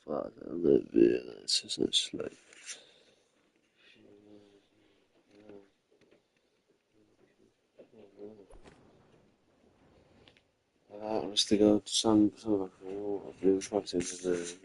Father, live in us, it's like rustigare samby aveo fahaizana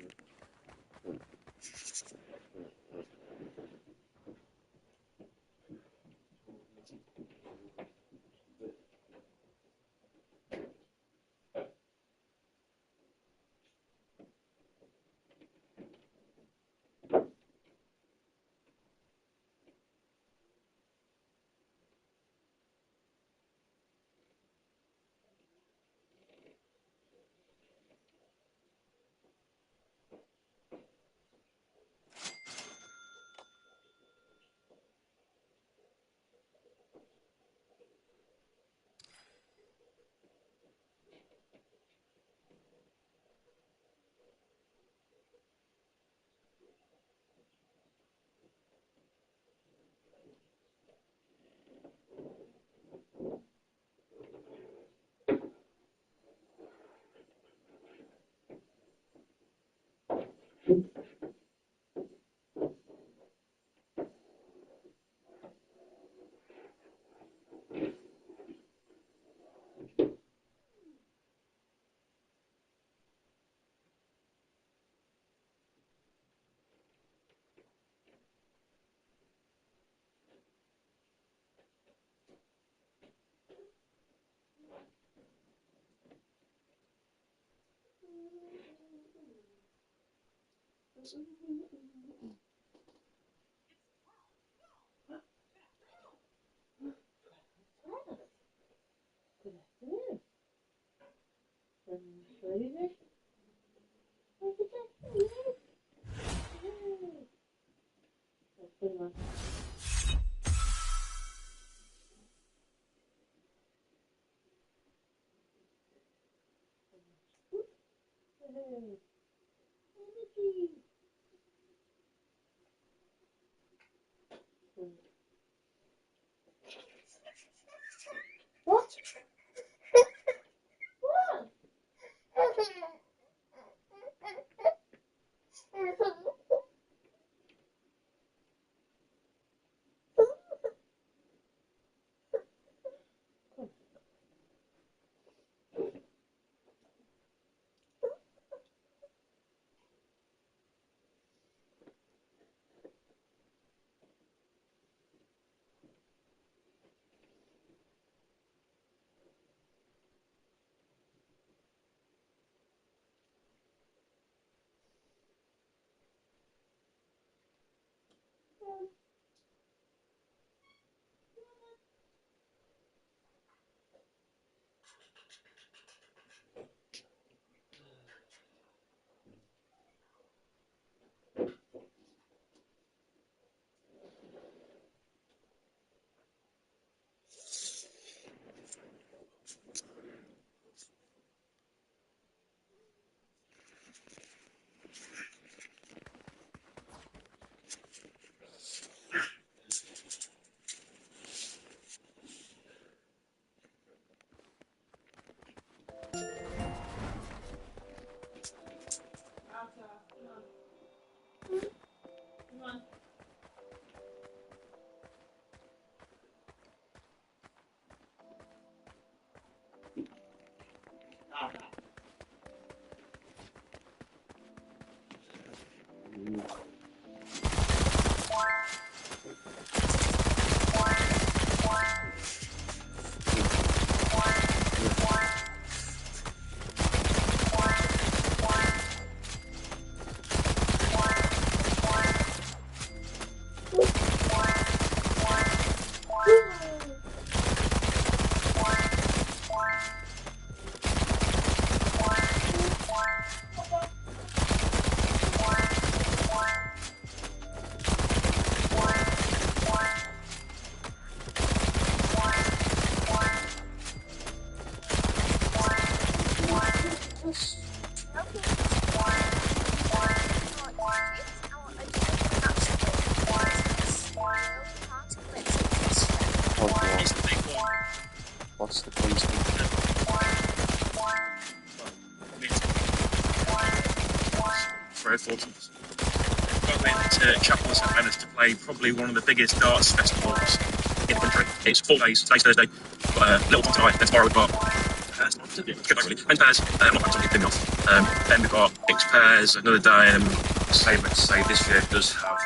3 or 4 times. I went to Chapel of St Leonard's to play probably one of the biggest darts festivals in the country. It's 4 days. Today's Thursday. Got a little one tonight. Then tomorrow we've got men's pairs. I'm not going to get off. Then we've got mixed pairs another day. And let's say this year does have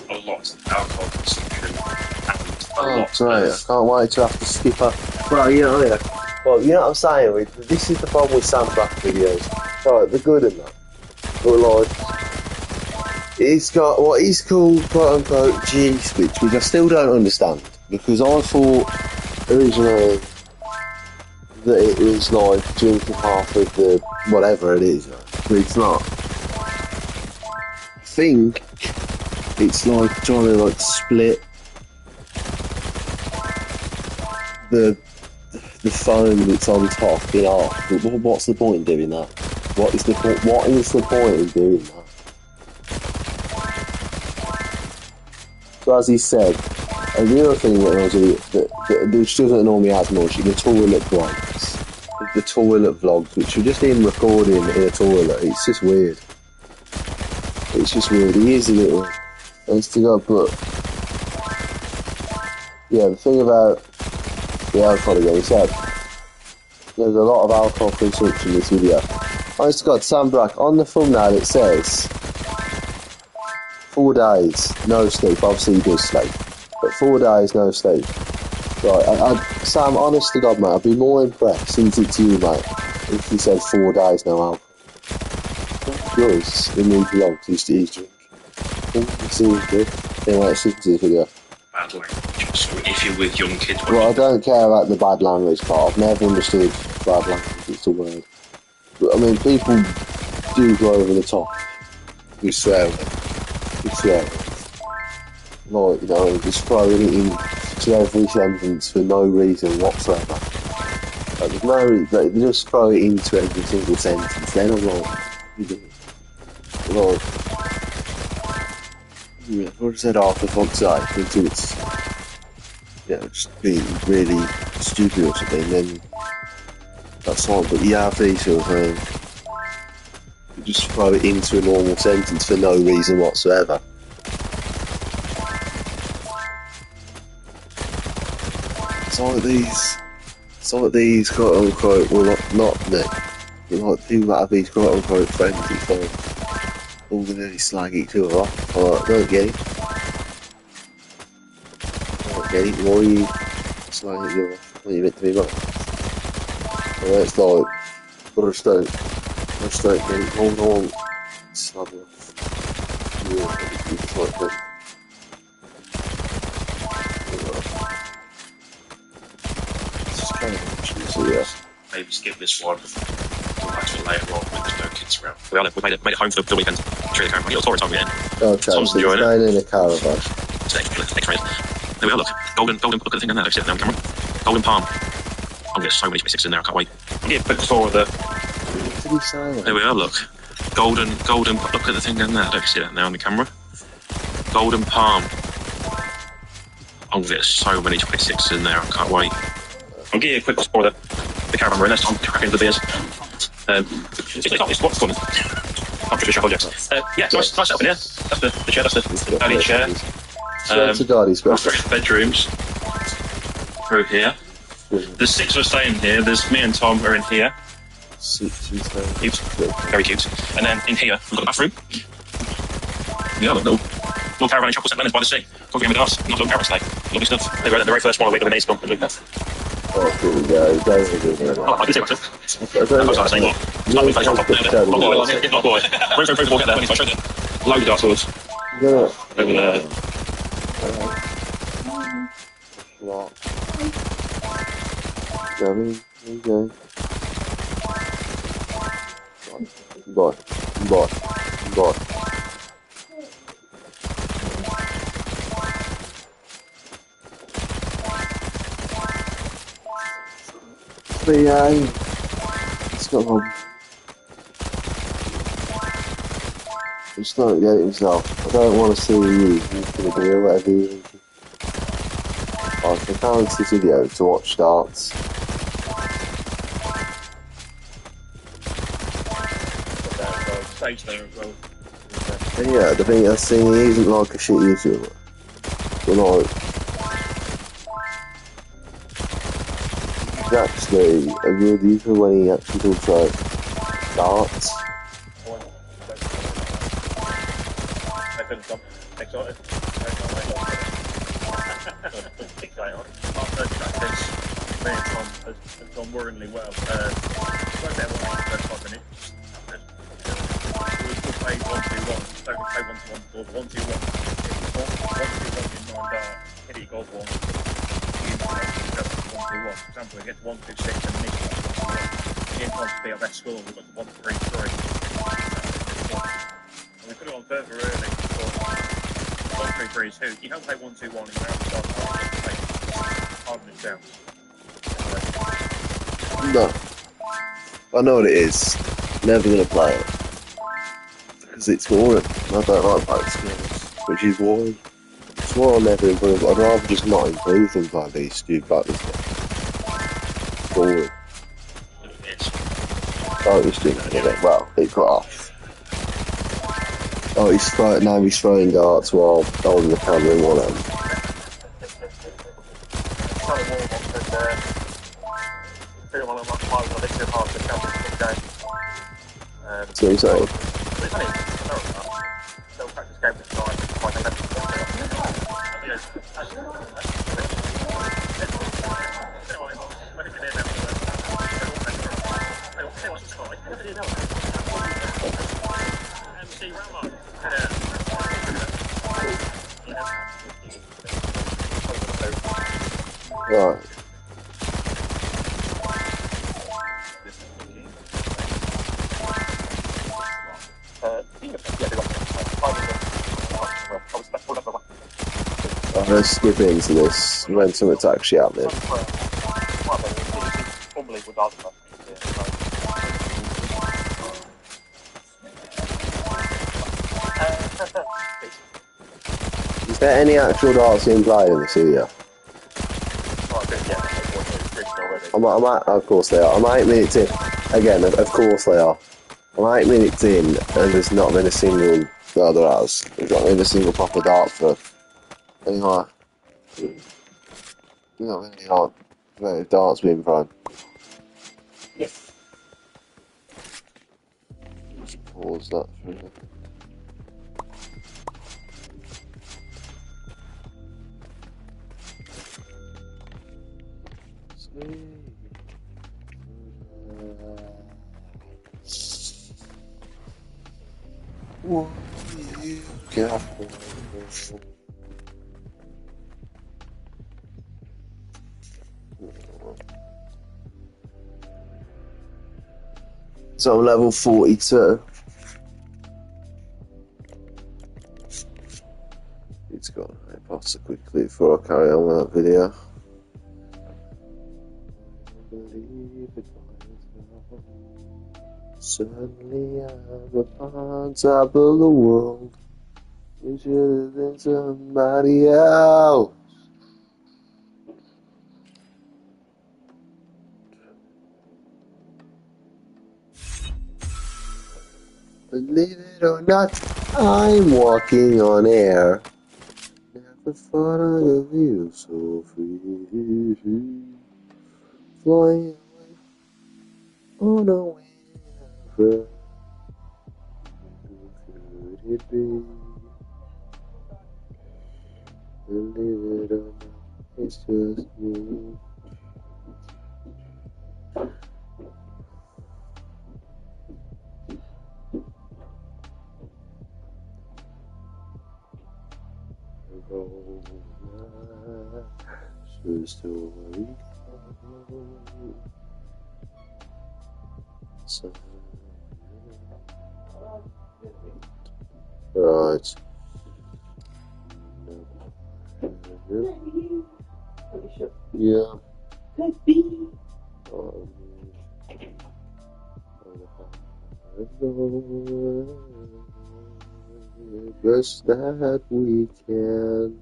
a lot of alcohol consumption and a lot. Right, I can't wait to have to skip up. Well, you know what I'm saying? This is the problem with Sam Black videos. Right, they're good and that. But like, he's got what he's called quote unquote G switch, which I still don't understand. Because I thought originally that it was like drinking half of the whatever it is, but it's not. I think it's like trying to like split the foam that's on top in half. But what's the point in doing that? What is the point in doing that? So as he said, and the other thing that annoys me which doesn't annoy me as much, the toilet vlogs. The toilet vlogs, which are just him recording in a toilet. It's just weird. It's just weird. He is a little instigator, but yeah, the thing about the alcohol again, he said there's a lot of alcohol consumption in this video. Honest to God, Sam Black, on the thumbnail it says 4 days, no sleep. Obviously he does sleep, but 4 days, no sleep. Right, Sam, honest to God, mate, I'd be more impressed, since it's you, mate, if he said 4 days, no alcohol. Yours, in these vlogs, he's drinking. It seems good. Anyway, let's listen to this video. Bad language. So if you're with young kids... Well, I don't care about the bad language part. I've never understood bad language, it's a word. But, I mean, people do go over the top with swearing. Like, you know, just throwing it into every sentence for no reason whatsoever. Like, there's no reason, they just throw it into every single sentence. Then I'm like, you do it. Like, yeah, I said half the fuck's sake until it's, you know, just being really stupid or something, then that's fine. But you have these sort of things, you just throw it into a normal sentence for no reason whatsoever. It's like these quote unquote, well not me, but like people that have these quote unquote friends, it's like all gonna slag each other off. I don't get it. Why are you slagging each other off when you're meant to be right? And it's like, but I just don't get it. Hold on, slag off. Yeah, it's like that. So yeah. Maybe skip this one. Come back to it later on when there's no kids around. We made it home for the weekend. Show you the camera. Little tour time again. Okay, Tom's enjoying it. In a caravan. There we are, look. Golden, look at the thing down there. Look at the camera. Golden Palm. I'm going to get so many 26s in there, I can't wait. I'll get a quick tour of the... What did he say? There we are, look. Golden, look at the thing down there. I don't see that now on the camera. Golden Palm. I'm going to get so many 26s in there, I can't wait. I'll give you a quick tour of the caravan room. That's time to crack into the beers. It's what's going on? I'm Patricia Applejack's. Yeah, nice setup in here. That's the chair, that's the dining chair. Bedrooms. Through here. There's 6 of us staying here. There's me and Tom are in here. Cute. Very cute. And then in here, we've got a bathroom. Yeah, little caravan in Chapel St Leonard's by the sea. Coffee with us. Not a little caravan stay. Lovely stuff. They were the very first one of the week when they spun. Look at that. Oh, here we go. Oh, I can see myself. I'm not saying what. Not face on top there. Not boy. Room, we'll get there. I showed the load afterwards. Yeah. Over there. What? There you go. Bye. But yeah, it's got one. Just not get it himself. I don't want to see you. He's going to do whatever he's thinking. I can find this video to watch darts. Stage there as well. And yeah, the thing that's saying he isn't like a shit YouTuber. But like, he's actually a good YouTuber when he actually talks like darts. Me and Tom has gone worryingly well. Won't be able to make the first 5 minutes. We'll play 1-2-1. Don't play 1-2-1 or 1-2-1. 1-2-1 in 9 dart. Hit it, goal 1. 1-2-1. For example, we get to 1-2-6 and Nick 1-2-1. Me and Tom to be our best score, we've got to 1-3-3. And we put it on further early. 1-3-3 is who? You don't play 1-2-1 in your own start. Harden it down. No. I know what it is. Never gonna play it. Because it's boring. I don't like fight skills. Which is why. It's why I'll never improve. I'd rather just not improve than play these stupid like this game. Boring. Oh, he's doing it. Well, it got off. Oh, he's throwing darts while holding the camera in one hand. So he's saying. Right. I'm going to skip into this when something's actually happening. Is there any actual darts being played in this video? Of course they are. I'm 8 minutes in. Again, of course they are. I'm 8 minutes in and there's not been a single... No, there has. There's not been a single proper dart for... Anyway. There's not been any darts being thrown. Just pause that for a minute. What you got? So I'm level 42. It's got a pasta quickly before I carry on with that video. Suddenly I'm on top of the world. You should have been somebody else. Believe it or not, I'm walking on air. Never thought I'd feel so free. Flying away on a wing. Could it be? Believe it or not, it's just me. Right. Yeah. Best that we can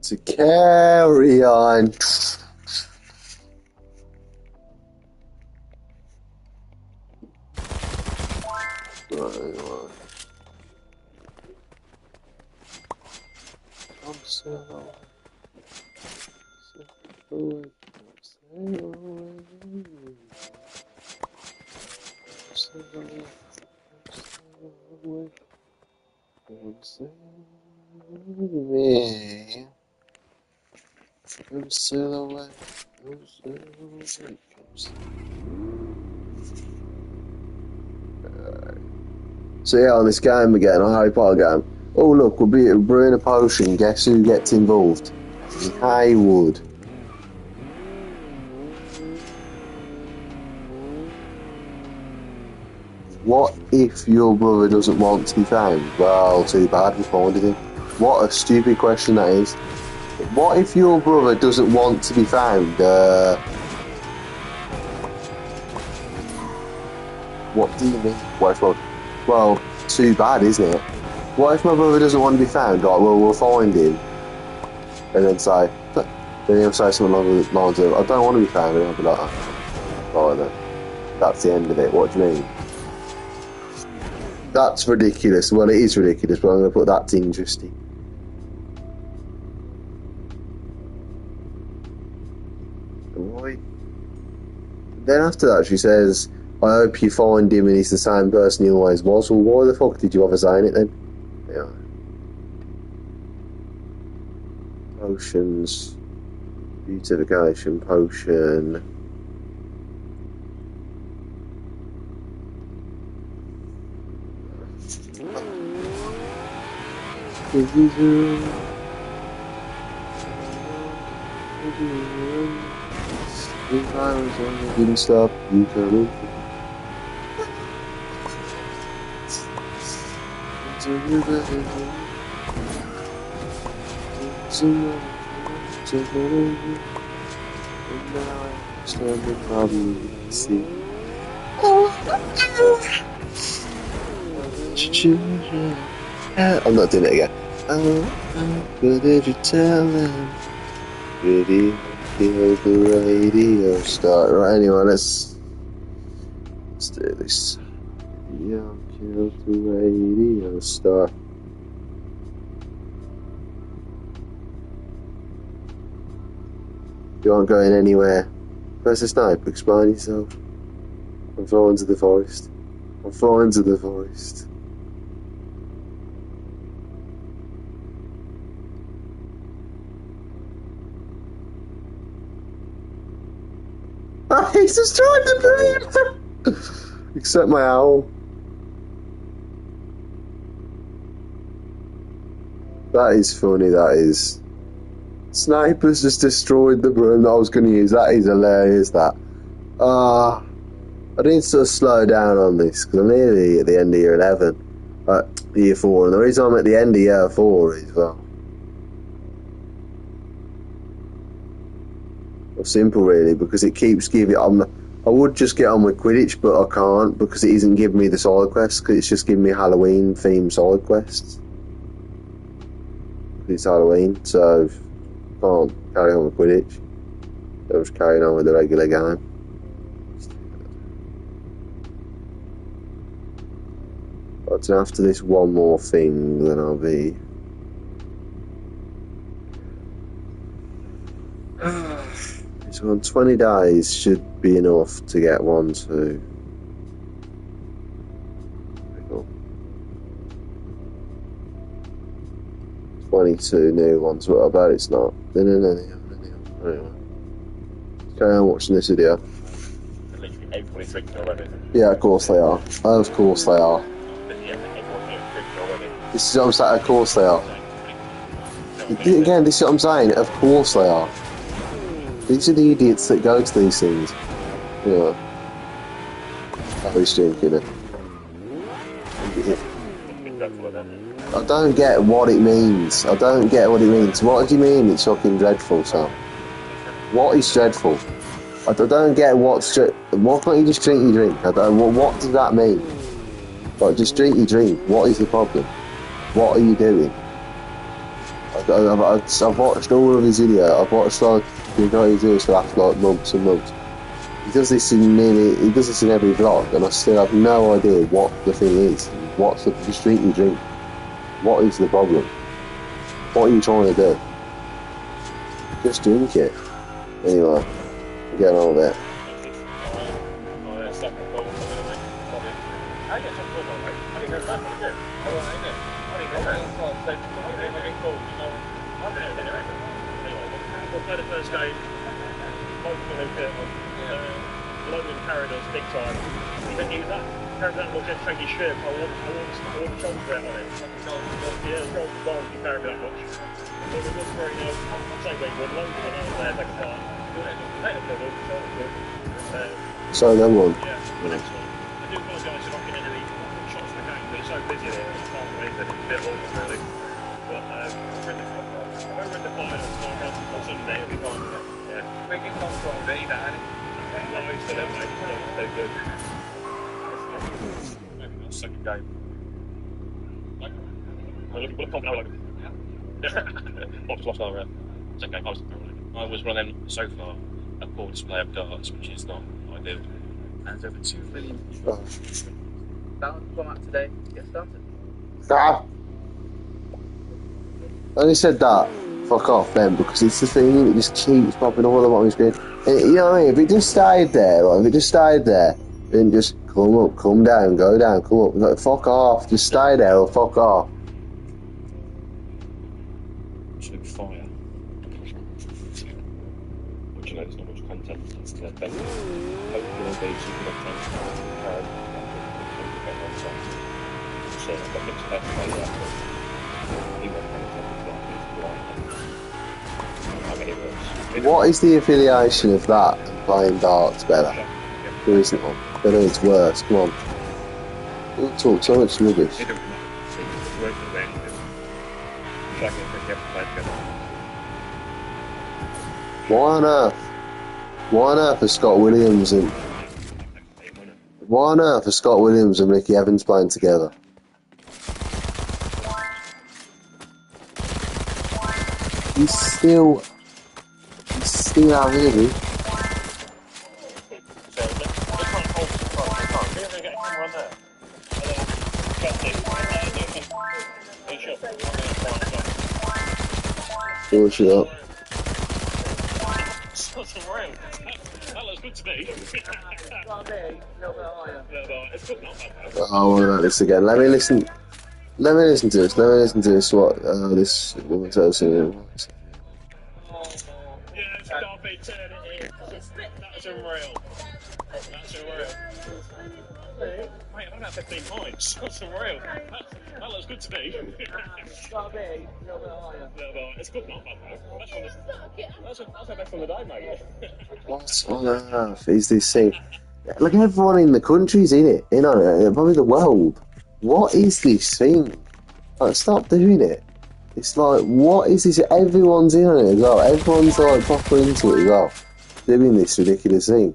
to carry on. Right. I'm still away. I'm still away. I'm still away. I'm still away. I'm still away. So yeah, on this game again, on Harry Potter game. Oh look, we're brewing a potion. Guess who gets involved? Haywood. What if your brother doesn't want to be found? Well, too bad, we found him. What a stupid question that is. What if your brother doesn't want to be found? What do you mean? Well, too bad, isn't it? What if my brother doesn't want to be found? Right, well, we'll find him. And then he'll say something along the lines of, I don't want to be found. And I'll be like, right then. That's the end of it. What do you mean? That's ridiculous. Well, it is ridiculous, but I'm going to put that to interesting. Why? Then after that, she says, I hope you find him and he's the same person he always was. Well, why the fuck did you ever say it then? Yeah. Potions. Beautification potion. If I was only didn't stop you coming. And now I understand the problem you see. I'm not doing it again. But did you tell them? Really kill the radio star? Right, anyway, let's do this. Yeah, kill the radio star. You aren't going anywhere. Press the snipe, explain yourself. I'm flying to the forest. I'm flying to the forest. He's just trying to believe. Except my owl. That is funny, that is. Snipers just destroyed the broom that I was going to use. That is hilarious, that. I need to slow down on this, because I'm nearly at the end of year 11. Year 4. And the reason I'm at the end of year 4 is, well, simple really, because it keeps giving. I would just get on with Quidditch, but I can't because it isn't giving me the side quests. Because it's just giving me Halloween themed side quests. It's Halloween, so I can't carry on with Quidditch. So I'm just carrying on with the regular game. But after this one more thing, then I'll be. So on 20 days should be enough to get 1, 2. Cool. 22 new ones, but I bet it's not. Anyway. Carry on watching this video. Literally everybody's drinking already. Yeah, of course they are. Of course they are. This is what I'm saying, of course they are. Again, this is what I'm saying, of course they are. These are the idiots that go to these things. Yeah. Oh, he's drinking it. I don't get what it means. I don't get what it means. What do you mean it's fucking dreadful, Sam? What is dreadful? I don't get what's why can't you just drink your drink? What does that mean? Like, just drink your drink. What is the problem? What are you doing? I've watched all of his videos. I've watched like the guy who does for the last like months and months. He does this in every vlog, and I still have no idea what the thing is. Just drink your drink. What is the problem? What are you trying to do? Just drink it. Anyway, I'm getting on with it. We'll play the first game. Logan carried us big time. You can use that. Carried that much, just take his ship. I want the shoulder out on it. Yeah, the shoulder ball, you carry that much. So we look for, same way, with Logan and I was there, second part. So then one. Yeah, the next one. I do apologise for not getting any shots in the game, but it's so busy there at the start of it that it's a bit awkward, really. But we're in the final tomorrow on Sunday, it'll be fine. Yeah. We can come from V, Danny. No, it's still mate. They're good. Maybe not second game. We'll come now, Logan. What was last night around? Second game, I was running so far a poor display of darts, which is not ideal. And over 2 million. Balance come out today. Get started. Ah! I only said that. Fuck off then, because it's the thing that just keeps popping all over my screen. And, you know what I mean? If it just stayed there, then just come up, come down, go down, come up. Like, fuck off, just stay there or fuck off. Absolute fire. But you know, there's not much content. It's hopefully there'll be some content. So I've got mixed best by that. What is the affiliation of that and playing darts better? There isn't one. But it's worse, come on. Don't talk so much rubbish. Why on earth? Why on earth are Scott Williams and Ricky Evans playing together? He's still out here, dude. Push it up. That looks good to me. Oh, I want to know this again. Let me listen to this. What this woman tells me. That's unreal. Mate, I'm at 15 points. That's unreal. That looks good to me. It's good, not bad though. That's our best on the day, mate. What on earth is this thing? Like everyone in the country's in it, probably the world. What is this thing? Like, stop doing it. It's like, what is this? Everyone's in on it as well. Everyone's like proper into it as well. Doing this ridiculous thing.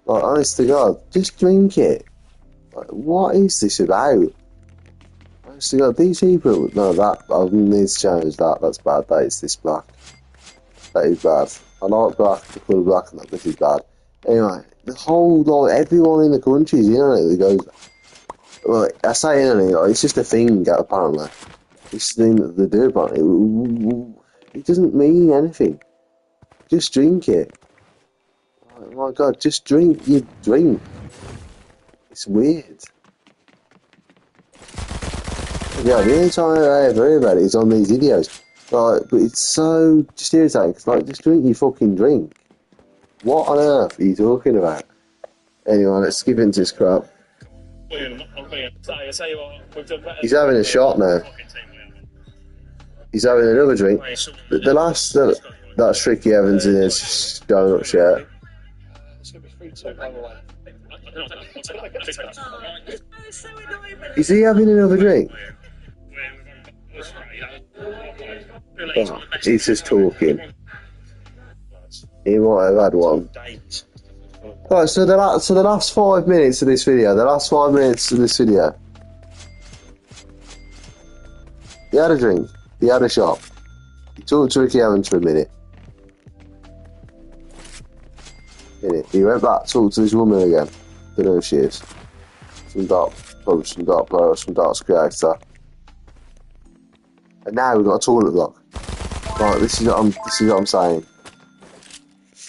Like, honest to God, just drink it. Like, what is this about? Honest to God, these people. No, I need to change that. That's bad. That is this black. That is bad. I like black, the colour black, and that. This is bad. Anyway, the whole, like, everyone in the country is in on it. They go, well, I say in on it, like, it's just a thing, apparently. It's the thing that they do, apparently. It doesn't mean anything. Just drink it. Oh my God, just drink your drink. It's weird. Yeah, the only time I ever hear about it is on these videos. Like, but it's so just irritating. It's like, just drink your fucking drink. What on earth are you talking about? Anyway, let's skip into this crap. He's having a shot now. He's having another drink. That's Ricky Evans in his donut shirt. Is he having another drink? Oh, he's just talking. He might have had one. Right, so the last 5 minutes of this video. He had a drink. He had a shot. He talked to Ricky Evans for a minute. He went back, talked to this woman again. Don't know who she is. Probably some dark player or some dark creator. And now we've got a toilet block. Right, this is what I'm saying.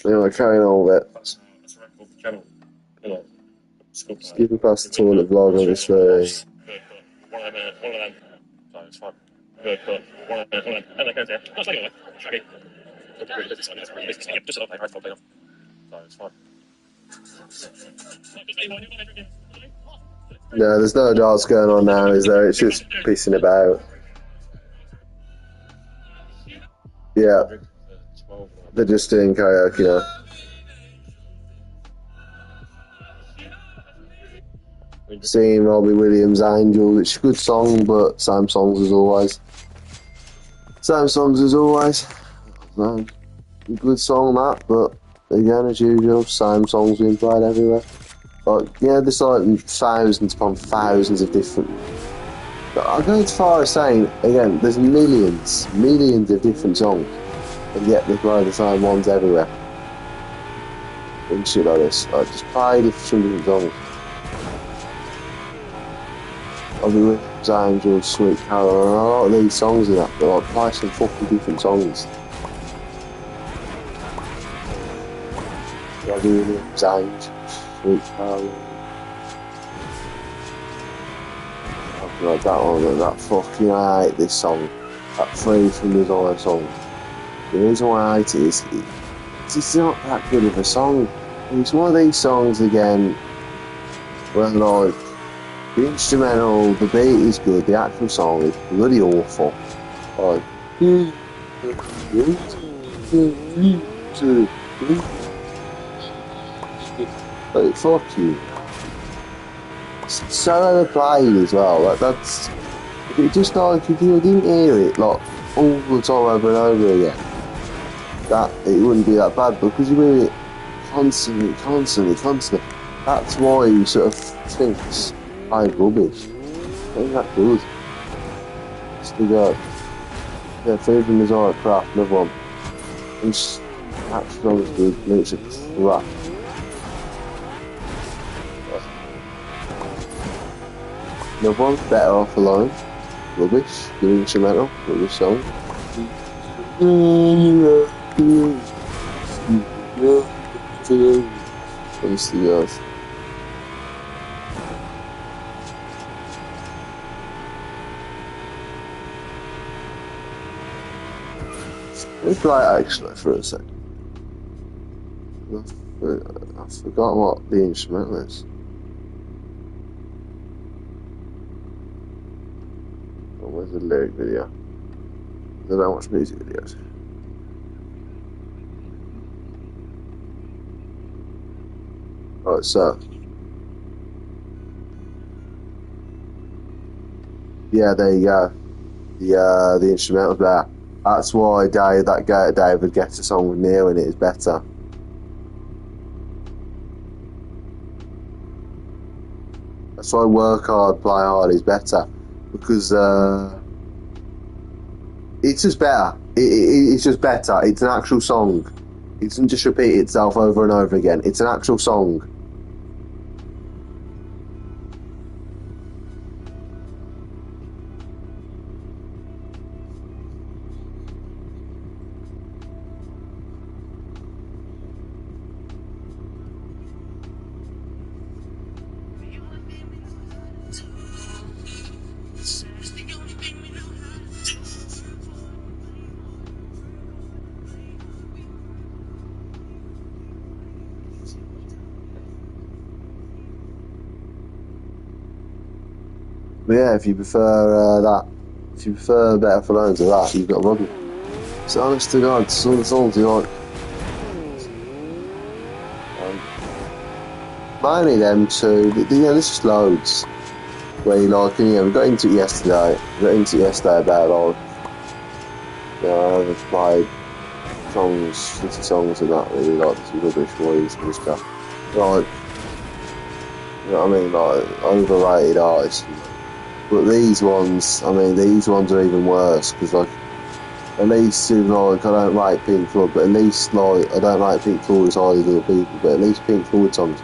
Anyway, carrying on with it. That's a record for the channel. You know, Skipping past the toilet vlog, obviously. One of them. So it's fine. Good cut. One of them. And they go there. That's like it. Shaggy. Don't really business on it. It's really business. Just a lot of right from off. So it's fine. No, there's no darts going on now, is there? It's just pissing about. Yeah, they're just doing karaoke now. Singing Robbie Williams' Angel, which is a good song, but same songs as always. Same songs as always. Good song that, but again, as usual, same songs being played everywhere. Like, yeah, there's like thousands upon thousands of different. I'll go as far as saying, again, there's millions of different songs, and yet they play the same ones everywhere. And shit like this. Like, just play different songs. Robbie Williams, Angel, Sweet Carol, and a lot of these songs in that, they're like, play some fucking different songs. Robbie Williams, Angel, Sweet Carol. Like that one, that fucking, I hate this song. That Free From Desire song. The reason why I hate it is, it's not that good of a song. It's one of these songs again, where like, the instrumental, the beat is good, the actual song is bloody awful. Like, like, fuck you. It's so overplayed as well. Like, that's, if it just like, if you didn't hear it like all the time over and over again, that it wouldn't be that bad, because you hear it constantly. That's why you sort of think it's kind of rubbish. It ain't that good. Still got, yeah, Free From Desire, crap, another one. And that song's good, makes it crap. Another one, Better Off Alone. Rubbish. Good instrumental. Rubbish song. Honestly, guys. Let me play it actually for a second. I forgot what the instrumental is. Where's the lyric video? I don't watch music videos. Right, so yeah, there you go. The instrumental's there. That's why David Guetta song with Neil in it is better. That's why Work Hard, Play Hard is better. Because it's just better. It's just better. It's an actual song. It doesn't just repeat itself over and over again. It's an actual song. But yeah, if you prefer if you prefer Better For Alone to that, you've got a problem. So honest to God, some of the songs you like. Mainly them two, there's just loads. Where you like, we got into it yesterday. About like, I've played songs, shitty songs and that, really like this rubbish voice and stuff. Like, you know what I mean, like, overrated artists. But these ones are even worse, because like, at least like, I don't like Pink Floyd, but at least like, I don't like Pink Floyd as highly as other people, but at least Pink Floyd songs,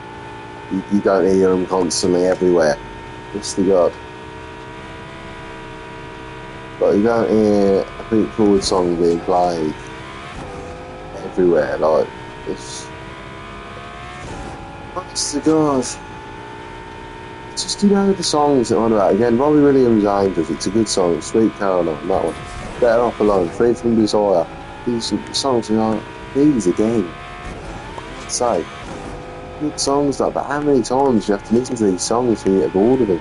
you don't hear them constantly everywhere. It's the God. Like, you don't hear a Pink Floyd song being played everywhere. Like, it's. Honest to God. Just, you know, the songs that are on about. Again, Robbie Williams' Angels, it's a good song. Sweet Caroline, that one. Better Off Alone, Free From Desire. These songs are like, these again. So, good songs like that. How many times do you have to listen to these songs for you to get bored of them?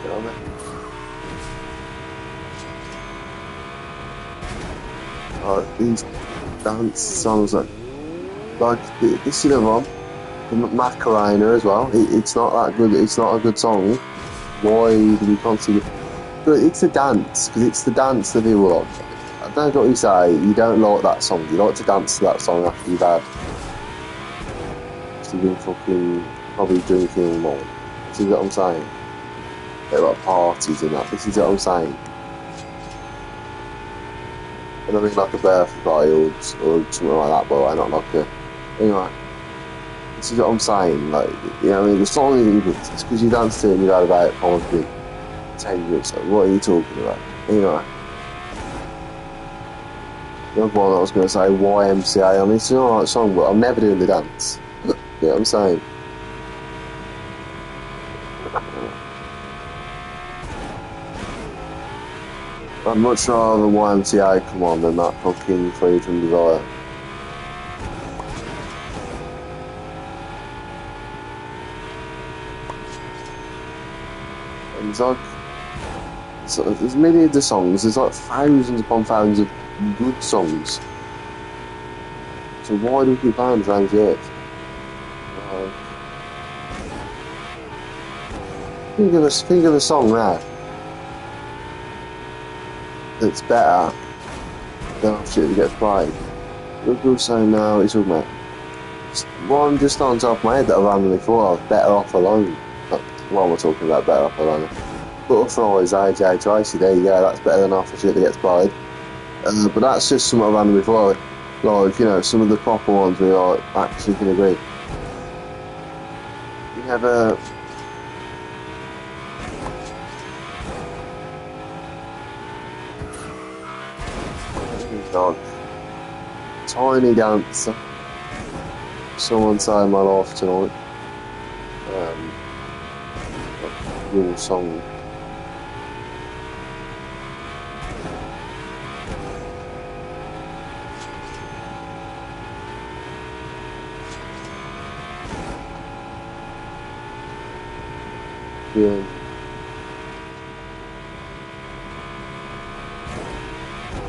You know what I mean? These dance songs like this is the one. The Macarena as well. It's not that good. It's not a good song. Why do we consider? But it's a dance because it's the dance that people like. I don't know what you say. You don't like that song. You like to dance to that song after you've had. You've been fucking probably drinking more. This is what I'm saying. They're like parties and that. This is what I'm saying. And I mean like a birthday party or something like that, but I not like a. Anyway. This is what I'm saying, like, you know, I mean, the song isn't good. It's because you dance to it and you had about 10 minutes. Like, what are you talking about? Anyway. The other one I was going to say, YMCA. I mean, it's an alright song, but I'm never doing the dance. You know what I'm saying? I'd much rather YMCA come on than that fucking Free From Desire. There's like, there's millions of songs, there's like thousands upon thousands of good songs. So why do we keep playing James Yates? Think of a song there that's better than shit that gets played. You're saying now, it's all about one just on top of my head that I've randomly thought of, Better Off Alone. What am I talking about? Better Off Alone. Butterflies, AJ Tracy, there you go, that's better than half the shit that gets played. But that's just something I've randomly thought of. Like, you know, some of the proper ones we like, actually can agree. You never. Like, Tiny Dancer. Someone Saved My Life Tonight. Your song. Yeah.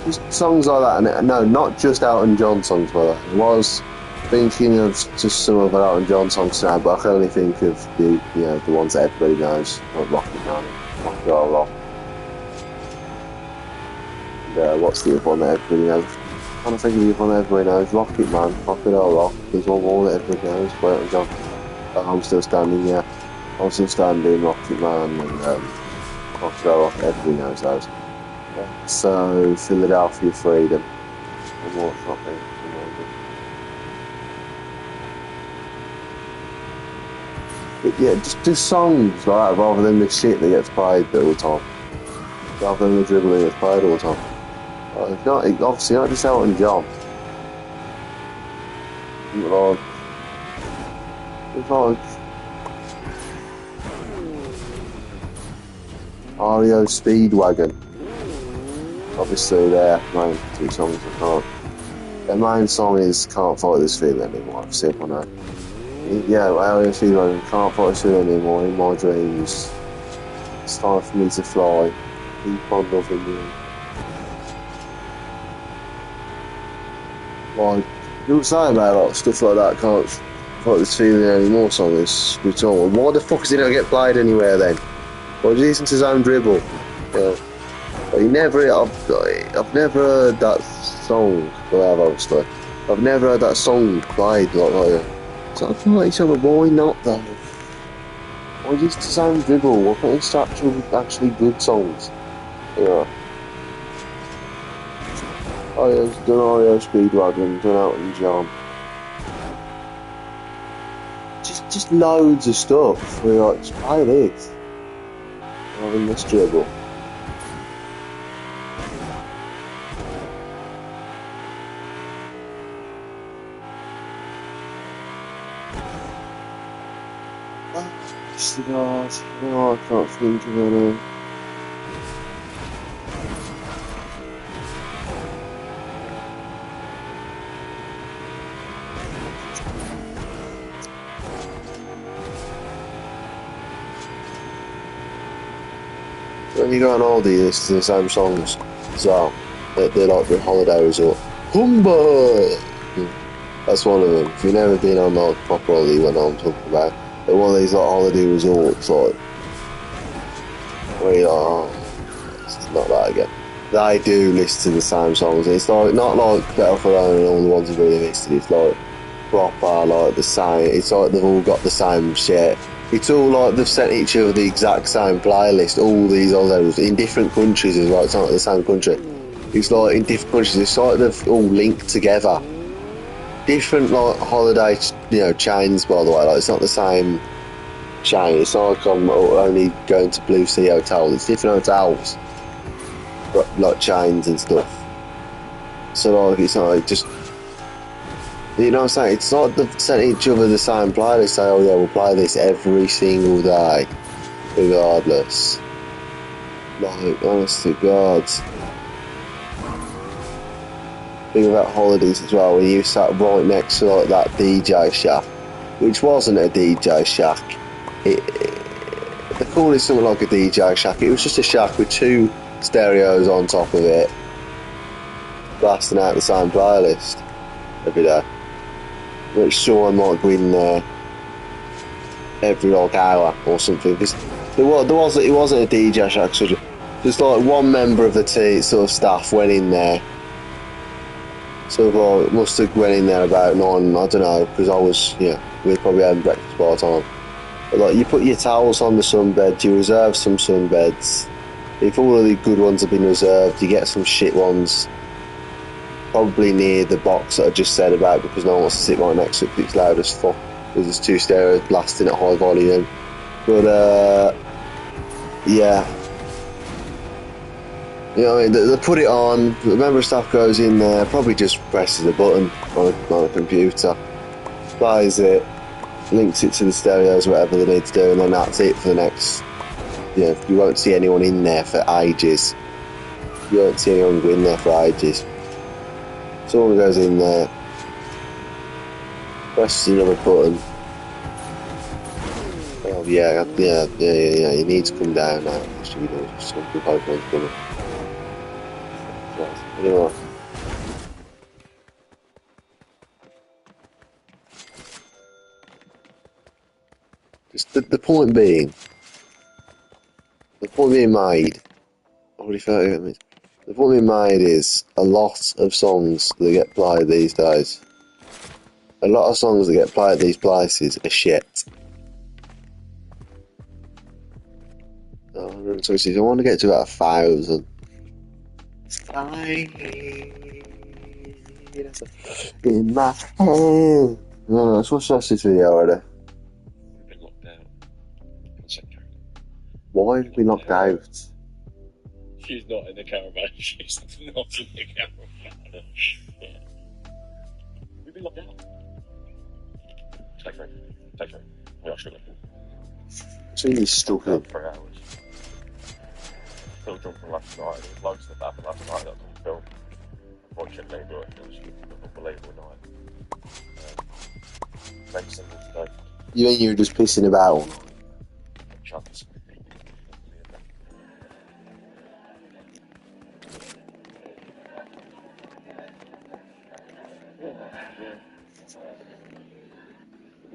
Just songs like that, and no, not just Elton John songs like that. I was thinking of just some of Elton John songs now, but I can only think of the ones that everybody knows, like Rocket Man, Rock Girl Rock. And what's the other one that everybody knows? I'm trying to think of the other one that everybody knows. Rocket Man, Rocket Rock. There's one more that everybody knows. By Elton John. I'm Still Standing, yeah. I'm Still Standing, Rocket Man, and Rocket Rock. Everybody knows those. Yeah. So Philadelphia Freedom, and what's Rocket? Yeah, just songs like that rather than the shit that gets played all the time. Rather than the dribble that gets played all the time. Obviously not just Elton John. It's like REO Speedwagon. Obviously their main two songs I can't. Their main song is Can't Fight This Feeling Anymore, I've seen on that. Yeah, REO Speedwagon, Can't Fight This Feeling Anymore, In My Dreams. It's time for me to fly. Keep on loving you. Like, you were saying about like, stuff like that, Can't Fight This Feeling Anymore song is good song. Why the fuck is it not get played anywhere then? Why do you listen to his own dribble? Yeah. I've never heard that song, well, obviously. I've never heard that song played like that. So I feel like each other, why not though? Why just his own dribble? Why can't it's actually good songs? Yeah. I've done REO Speedwagon, done Elton John. just loads of stuff. We're like, just play this. Having this dribble. Cigars. No, I can't think of any. When you go on holiday, you listen to the same songs as well. They're like the holiday resort. Humbug! That's one of them. If you've never been on like proper holiday, you know what I'm talking about. They're one of these like holiday resorts, like where you're like, oh, it's not that again. They do listen to the same songs. It's like not like Better for Own and all the ones you've already listed. It's like proper, like the same. It's like they've all got the same shit. It's all like they've sent each other the exact same playlist. All these holidays in different countries as well. It's not like the same country. It's like in different countries. It's like they've all linked together. Different like holiday, chains. By the way, like it's not the same chain. It's not like I'm only going to Blue Sea Hotel. It's different hotels, like chains and stuff. So like it's not like just. You know what I'm saying? It's not they've sent each other the same play. They say, oh yeah, we'll play this every single day, regardless. Like, honest to God. Think about holidays as well, when you sat right next to like that DJ shack, which wasn't a DJ shack. They called it something like a DJ shack. It was just a shack with 2 stereos on top of it, blasting out the same playlist every day. Which someone might go in there every like hour or something. It wasn't a DJ shack, so just like one member of the sort of staff went in there. So like, must have went in there about 9, I don't know, because I was, we were probably having breakfast by the time. But like, you put your towels on the sunbed, you reserve some sunbeds. If all of the good ones have been reserved, you get some shit ones. Probably near the box that I just said about, because no one wants to sit right next to it because it's loud as fuck. Because there's 2 stereos blasting at high volume. But, yeah. You know what I mean? They put it on, the member of staff goes in there, probably just presses a button on a computer, buys it, links it to the stereos, whatever they need to do, and then that's it for the next. You won't see anyone in there for ages. You won't see anyone go in there for ages. Someone goes in there, presses another button. Oh yeah, you need to come down now. Something Pokemon's coming. Anyway. Just the point being made, already 30 minutes. The point being made is a lot of songs that get played these days. A lot of songs that get played at these places are shit. 126. I want to get to about 1,000. In my hand. No, let's watch this video already. We've been locked out. Why have we locked out? She's not in the caravan. She's not in the caravan. Yeah. We've been locked out. Take her. We are struggling. So you're struggling. 3 hours. Still drunk from last night. There was loads of stuff happened last night that I didn't film. Unfortunately, but it was an unbelievable night. Next single today. You mean you were just pissing about? Chance.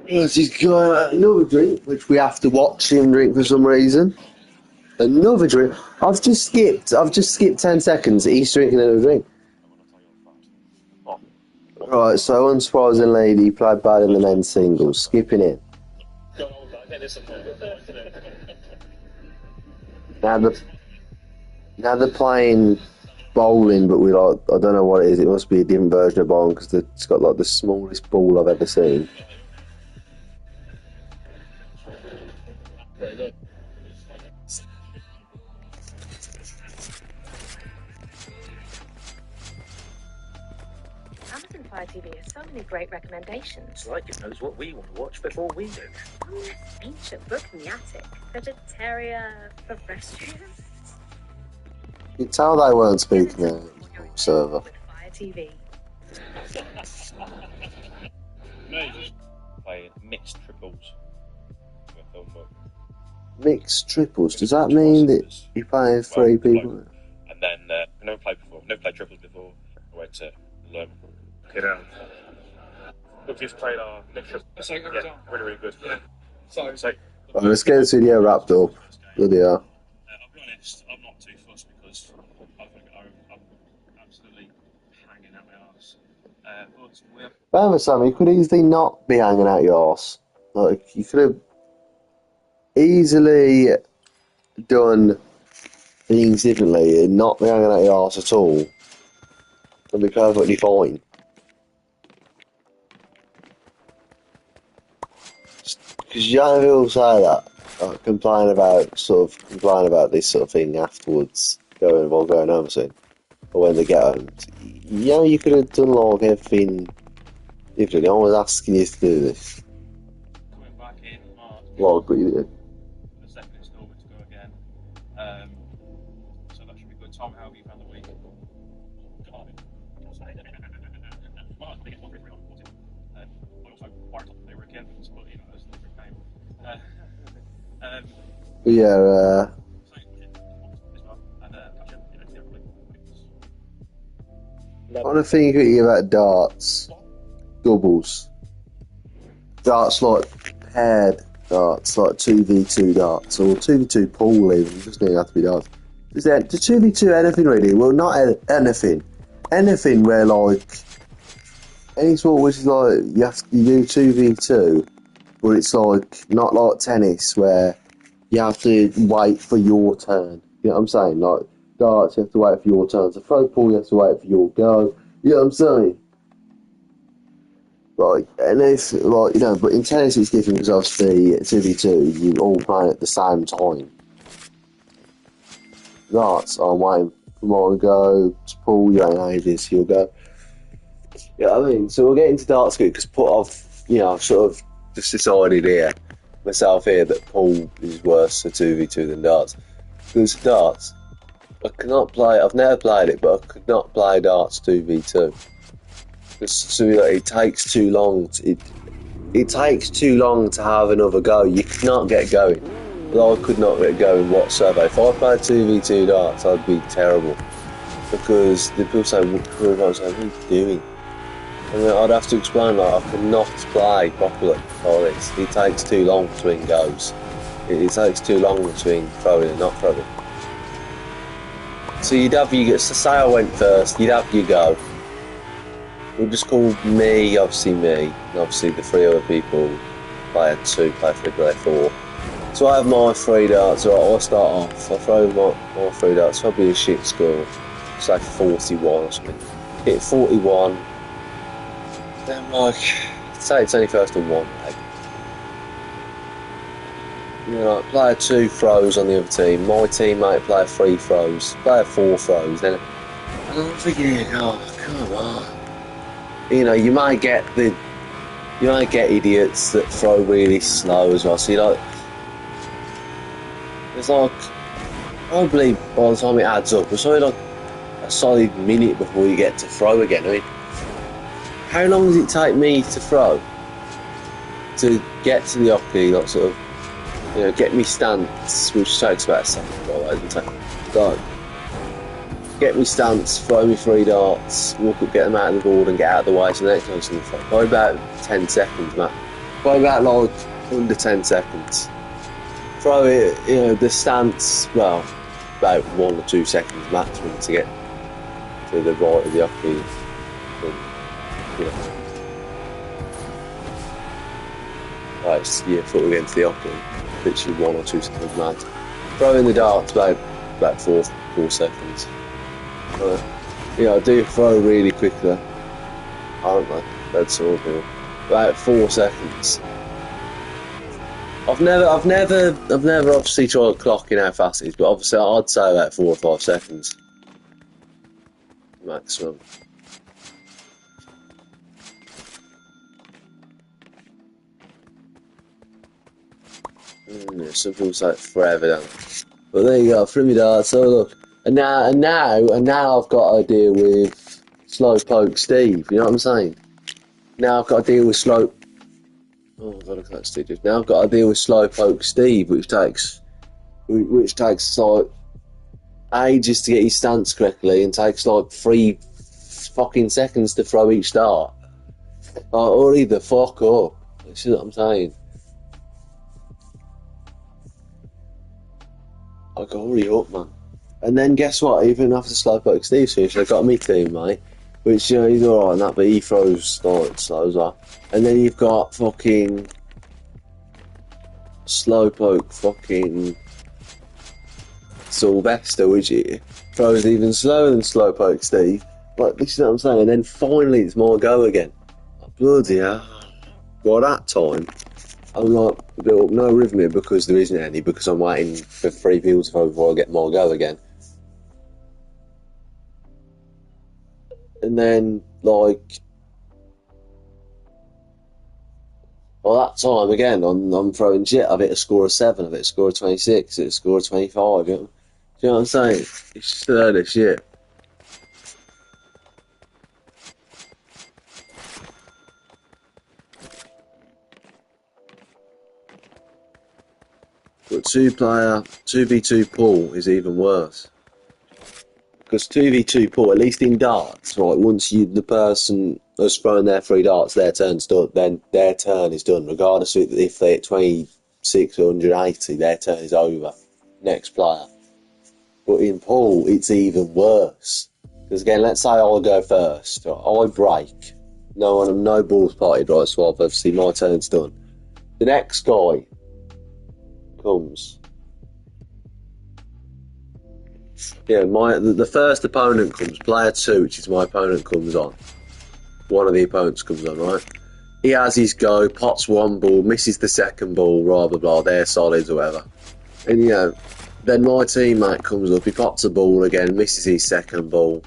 He's got another drink, which we have to watch him drink for some reason. Another drink. I've just skipped 10 seconds. He's drinking another drink. Right, so unsurprisingly, he played bad in the men's singles. Skipping in. Now they're playing bowling, but we like, I don't know what it is. It must be a different version of bowling because it's got like the smallest ball I've ever seen. Fire TV has so many great recommendations. It's like it knows what we want to watch before we do. Oh, this ancient book in the attic. Vegetarian for vegetarians. You can tell they weren't speaking their server. With Fire TV. Playing mixed triples with a film book. Mixed triples, does that mean that you're playing 3 people? And then, I've never played before, never played triples before. I went to learn. Get out. We've just played our mixed triples. Yeah, really, really good. Yeah. So Right, let's get this video wrapped up. Bloody hell. I'll be honest, I'm not too fussed because I'm absolutely hanging out my arse. But we're Remember, Sam, you could easily not be hanging out your arse. Like, you could have easily done things differently and not be hanging out your arse at all. And be perfectly fine. Because you don't feel say that. Like, complain about this sort of thing afterwards, going home soon. Or when they get home. Yeah, you could have done like everything differently. I was asking you to do this. coming back in March. Like what you did. The second instalment to go again. So that should be good. Tom, how have you found the week? I also fired up they were again, but you know, that's a different game. But yeah, on a thing quickly about darts, doubles. Darts like paired darts, like 2v2 darts, or 2v2 pool even, it doesn't even have to be darts. Is there 2v2 anything really? Well, not anything. Anything where like, any sport which is like, you do 2v2, but it's like, not like tennis where you have to wait for your turn. You know what I'm saying? Like, darts, you have to wait for your turn. To throw pool, you have to wait for your go. You know what I'm saying? Like, and it's like, you know, but in tennis it's different because obviously 2v2, you all playing at the same time. Darts, I'm waiting for mine to go. To pool, you ain't ages, so you'll go. Yeah, I mean, so we'll get into darts because I've sort of just decided here, myself here, that pool is worse for 2v2 than darts. Because darts, I've never played it, but I could not play darts 2v2. Because it takes too long. It takes too long to have another go. You cannot get going. Well, I could not get going whatsoever. If I played 2v2 darts, I'd be terrible. Because the people say, what are you doing? I mean, I'd have to explain, like, I cannot play properly like this. It takes too long between goes. It takes too long between throwing and not throwing. So say I went first, you'd have your go. We'll just call me, and obviously the 3 other people, player 2, player 3, player 4. So I have my 3 darts, so I'll start off, I'll throw my 3 darts, probably a shit score, say 41 or something. Hit 41, then like, say it's only first and 1, like. You know, like, player 2 throws on the other team, my teammate player 3 throws, player 4 throws, then I'm thinking, oh, come on. You know, you might get idiots that throw really slow as well. So you like, it's like, probably by the time it adds up, it's only like a solid minute before you get to throw again. I mean, how long does it take me to throw? To get to the hockey, like sort of, you know, get me stance, which takes about a second, by the way, doesn't it? Like, get me stance, throw me 3 darts, walk up, get them out of the board and get out of the way so the next person can throw. Probably about 10 seconds, Matt. Probably about like under 10 seconds. Throw it, you know, the stance, well, about 1 or 2 seconds maximum to get to the right of the hockey. And, you know, like, your foot against the hockey, literally 1 or 2 seconds max. Throw in the darts about 4 seconds. I do throw really quickly, aren't I? That's all good. About 4 seconds. I've never obviously tried clocking how fast it is, but obviously I'd say about 4 or 5 seconds maximum. Yeah, some people say forever, don't they? But there you go, threw me darts. So look, and now I've got to deal with Slowpoke Steve. You know what I'm saying? Now I've got to deal with Oh God, I can't stick this. Now I've got to deal with Slowpoke Steve, which takes like ages to get his stance correctly, and takes like 3 fucking seconds to throw each dart. Hurry the fuck up. This is what I'm saying. I gotta hurry up, man. And then guess what? Even after Slowpoke Steve's finished, I got me team, mate. Which, you know, he's alright and that, but he throws like slow as well. And then you've got fucking Slowpoke fucking Sylvester, which he throws even slower than Slowpoke Steve. Like, this is what I'm saying. And then finally it's my go again. Like, bloody hell. By that time, I'm like, built up no rhythm because there isn't any, because I'm waiting for 3 people to throw before I get my go again. And then, like, by that time again, I'm throwing shit. I've hit a score of 7, I've hit a score of 26, I've hit a score of 25. You know what I'm saying? It's just this shit. But 2v2 pool is even worse. Because 2v2 pool, at least in darts, right, once the person has thrown their 3 darts, their turn's done, then their turn is done, regardless of if they hit 26 or 180, their turn is over. Next player. But in pool, it's even worse. Because again, let's say I go first, I break, no balls parted, right, so obviously my turn's done. The next guy comes. Yeah, the first opponent comes, player 2, which is my opponent, comes on. One of the opponents comes on, right? He has his go, pots 1 ball, misses the 2nd ball, blah blah blah, they're solids or whatever. And you know, then my teammate comes up, he pots a ball again, misses his 2nd ball.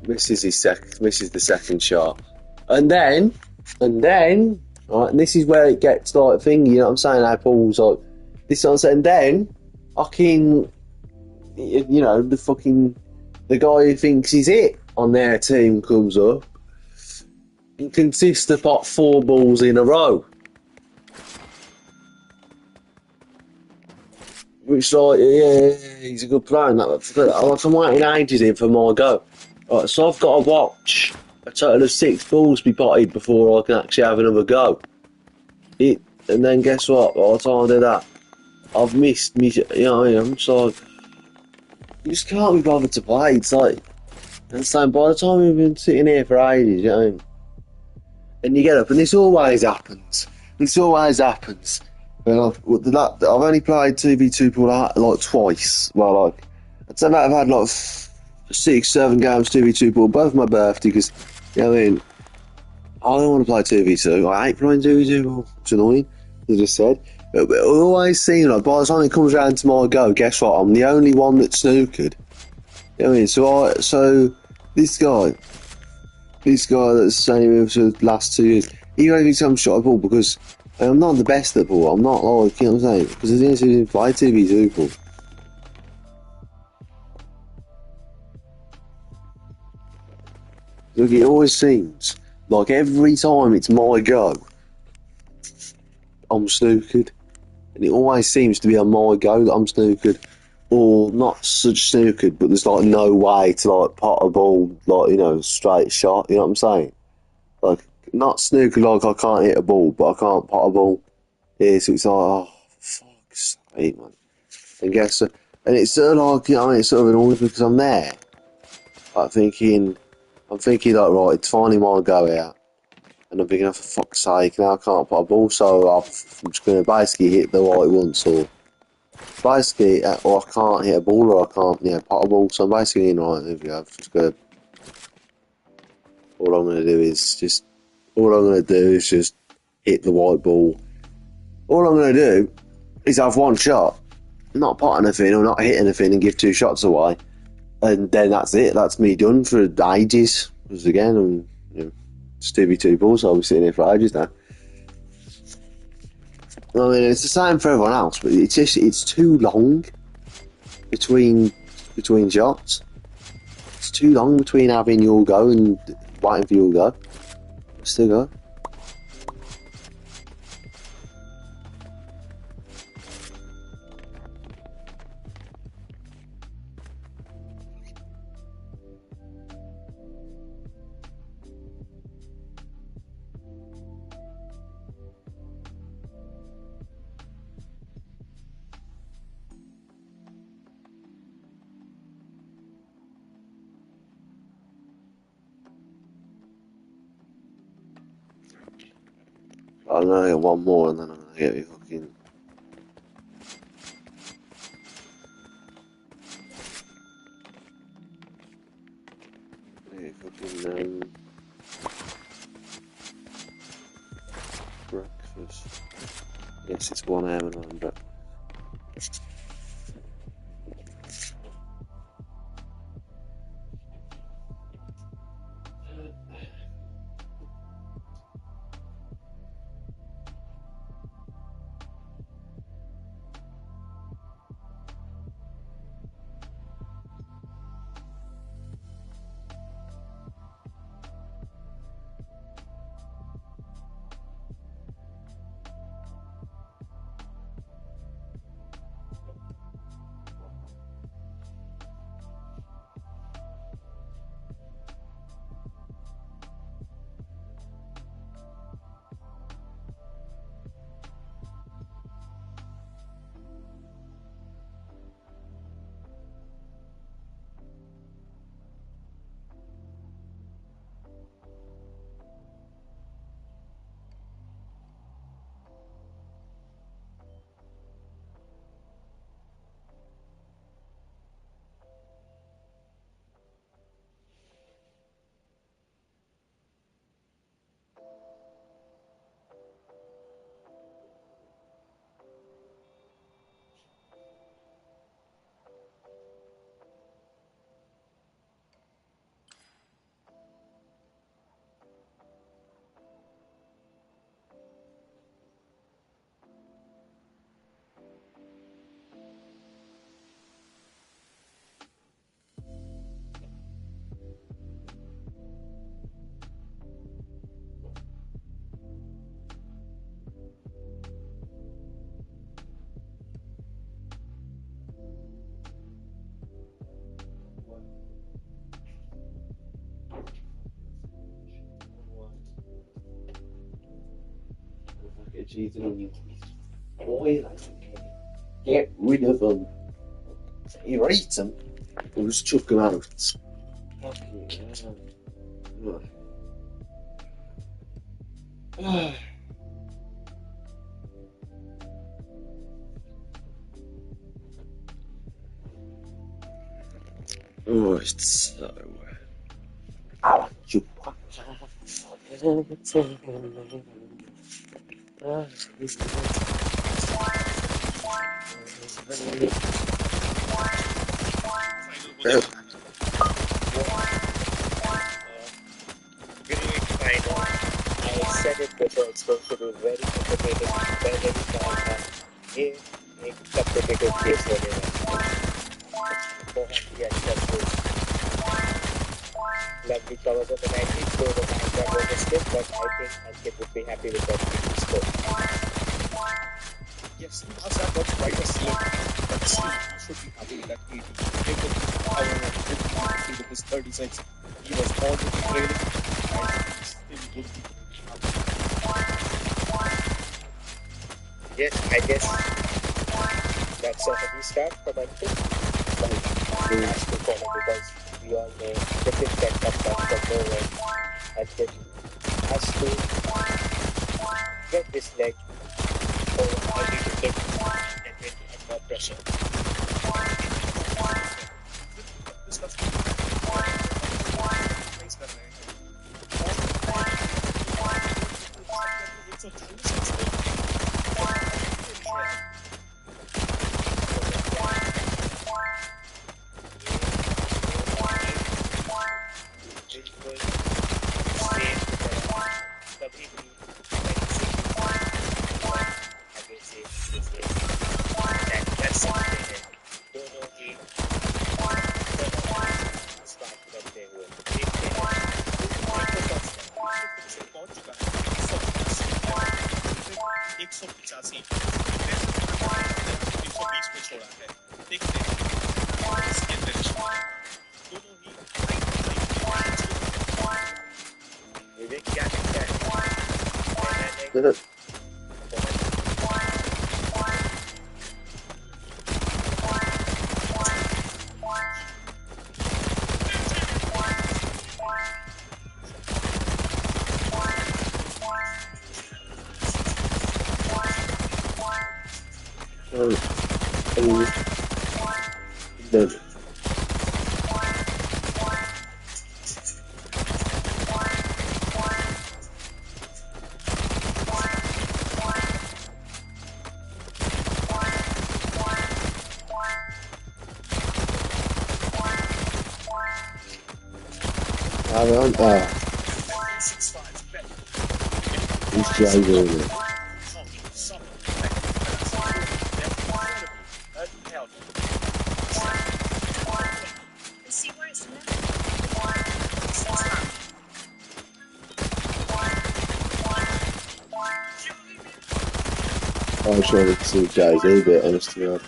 Misses the 2nd shot. And then, right, and this is where it gets like thingy, you know what I'm saying? How Paul's like, this is what I'm saying, then, fucking, you know, the guy who thinks he's it on their team comes up and consists to pot 4 balls in a row. Which, like, yeah, he's a good player and that. I'm waiting ages in for my go. Right, so I've got to watch a total of 6 balls be potted before I can actually have another go. And then guess what? By the time I do that, I've missed me, you know what I mean? I'm just like, you just can't be bothered to play. It's like, and so by the time we've been sitting here for ages, you know what I mean? And you get up, and this always happens. Well, I've only played 2v2 pool like twice. Well, like, I'd say I've had like 6-7 games 2v2 pool, both my birthday, because, you know what I mean? I don't want to play 2v2. I hate playing 2v2 pool. It's annoying, as I just said. But it always seems like by the time it comes around to my go, guess what? I'm the only one that's snookered. You know what I mean? So this guy that's staying with for the last 2 years, he only thinks I'm shot at ball because I'm not the best at ball. I'm not like, you know what I'm saying? Because the thing is, he play 2v2 ball. Look, it always seems like every time it's my go, I'm snookered. And it always seems to be on my go that I'm snookered. Or not such snookered, but there's like no way to like pot a ball, like, you know, straight shot, you know what I'm saying? Like, not snookered like I can't hit a ball, but I can't pot a ball. Yeah, so it's like, oh, fuck's sake, man. And guess, and it's sort of like, you know, it's sort of annoying because I'm there. Like, I'm thinking like, right, it's finally my go out. And I'm thinking, oh, for fuck's sake, now I can't pot a ball, so I'm just going to basically hit the right once, or basically, or I can't hit a ball, or I can't, you know, pot a ball, so I'm basically in, right, there we go, I've just got to, all I'm going to do is just hit the white ball. All I'm going to do is have 1 shot, not pot anything, or not hit anything, and give 2 shots away, and then that's it, that's me done for ages, because again, I'm, you know, it's 2v2 balls, so I'll be sitting here for ages now. I mean, it's the same for everyone else, but it's too long between shots. It's too long between having your go and waiting for your go. Still go. I'm gonna get one more and then I'm gonna get you fucking. Breakfast. Yes, it's 1 a.m. and I'm breakfast. Cheating on you. Boy, get rid of them. You eat them, or just chuck them out. Fucking hell. Oh, it's so. I said it before, it's going to be very complicated, very fun. Here, एक complicated case होने वाला है. बहुत ही अच्छा case. Lovely covers on the 90s, so the 9 was a skip, but I think Ankit would be happy with that score. Yes, Azad was quite a slip, but still he should be happy with that 80. Given however 50 with his 36, he was already trailing, and he still would be happy. Yes, I guess that's a heavy start for Ankit, but he has to follow because we all know the thing that comes out from nowhere. Ankit has to get this leg over early to get and win under pressure. एक सौ 85 120 में छोड़ा है देखते हैं इसके अंदर दोनों ही विवेक क्या दिखता है He's driving. See where it's left? I'm sure they can see guys a bit, honest to God.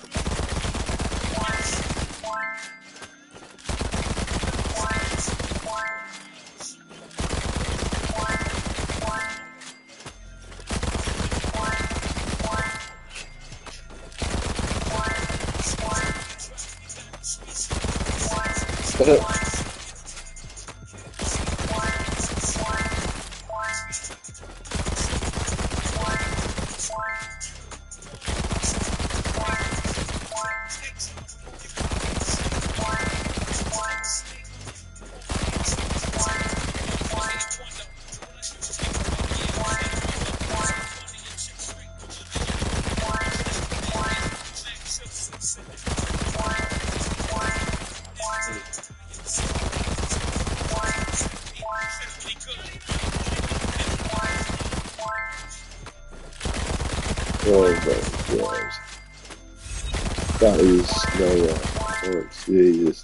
Oh my God. That is nowhere. Oh, Jesus.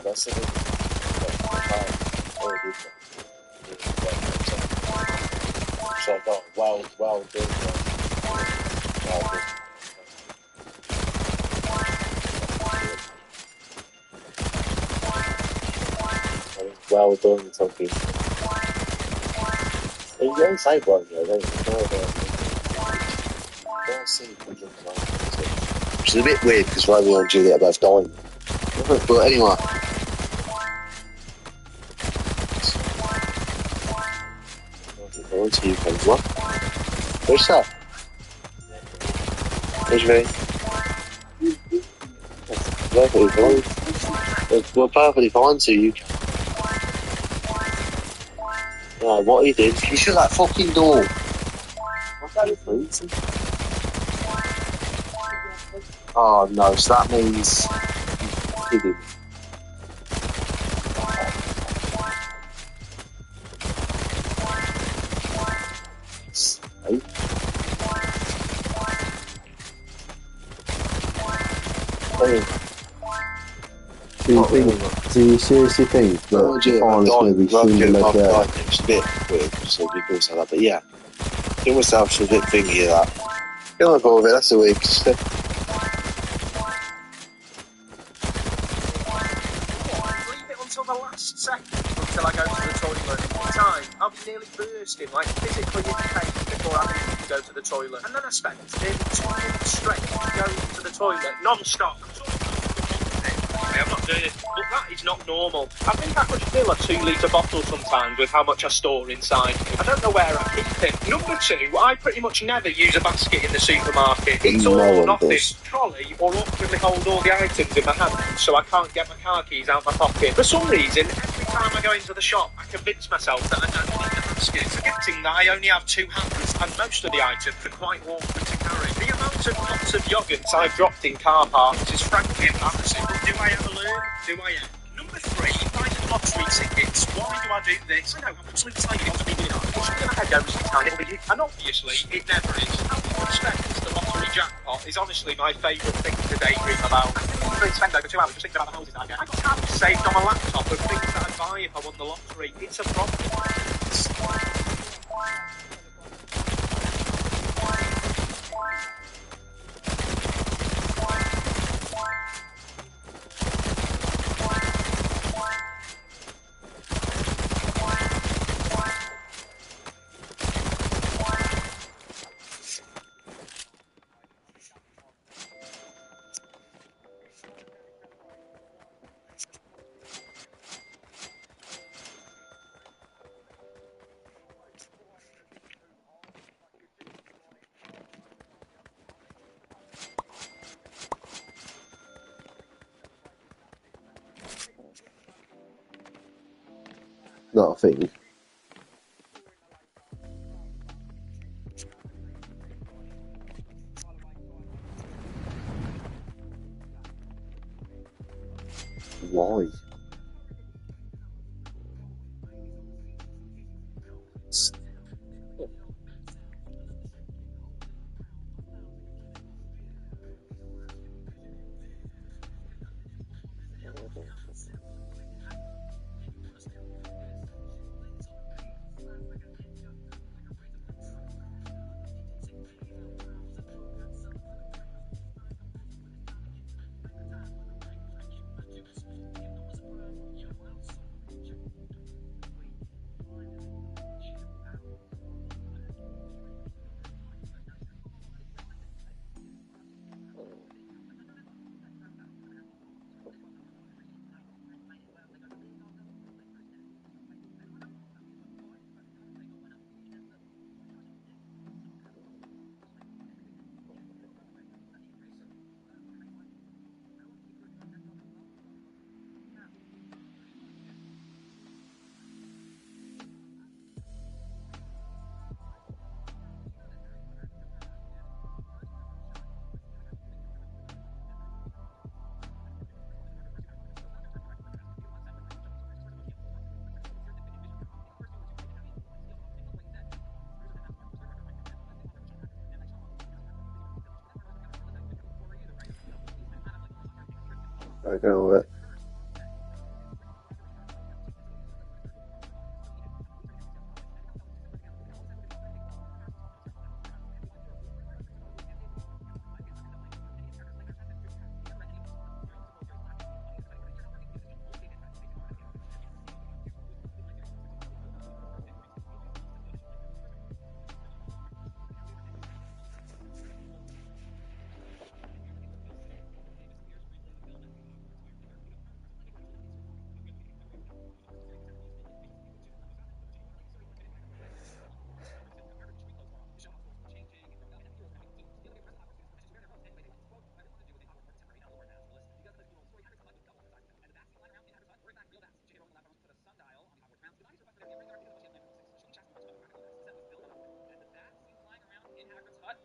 That's the so I got well done. Well done, Toki. You don't say one, though, don't you? Which is a bit weird because Romeo and Juliet are both dying. But anyway. To you comes what? Where's that? Where's me? Perfectly fine. We're perfectly fine to you. Right, what he did? Can you shut that fucking door? What's that please? Oh no, so that means he did. Do you seriously think that Arnold's going to be shooting like that? It's a bit weird, so people say that, but yeah. I think myself a bit thingy of that. Get on board with it, that's a week. Leave it until the last second until I go to the toilet. Every time, I'll be nearly bursting, like physically in pain before I leave to go to the toilet. And then I spent nearly 2 minutes straight going to the toilet, non-stop. I'm not doing it, but that is not normal. I think I could fill a 2-litre bottle sometimes with how much I store inside. I don't know where I keep it. Number 2, I pretty much never use a basket in the supermarket. It's all or nothing. Trolley or awkwardly hold all the items in my hand so I can't get my car keys out my pocket. For some reason, every time I go into the shop, I convince myself that I don't need the basket, forgetting that I only have 2 hands and most of the items are quite awkward to carry. The amount of pots of yogurts I've dropped in car parks is frankly embarrassing, but do I ever learn? Do I ever? Number 3, find a lottery tickets. Why do I do this? I know, I'm absolutely tired of being in art. It's going to head over some time, it'll be... And obviously, it never is. How do you expect the lottery jackpot is honestly my favourite thing to daydream about. I can easily spend over 2 hours just thinking about the houses I get. I've got tabs saved on my laptop of things that I'd buy if I won the lottery. It's a problem. Not a thing. Why? I don't know it.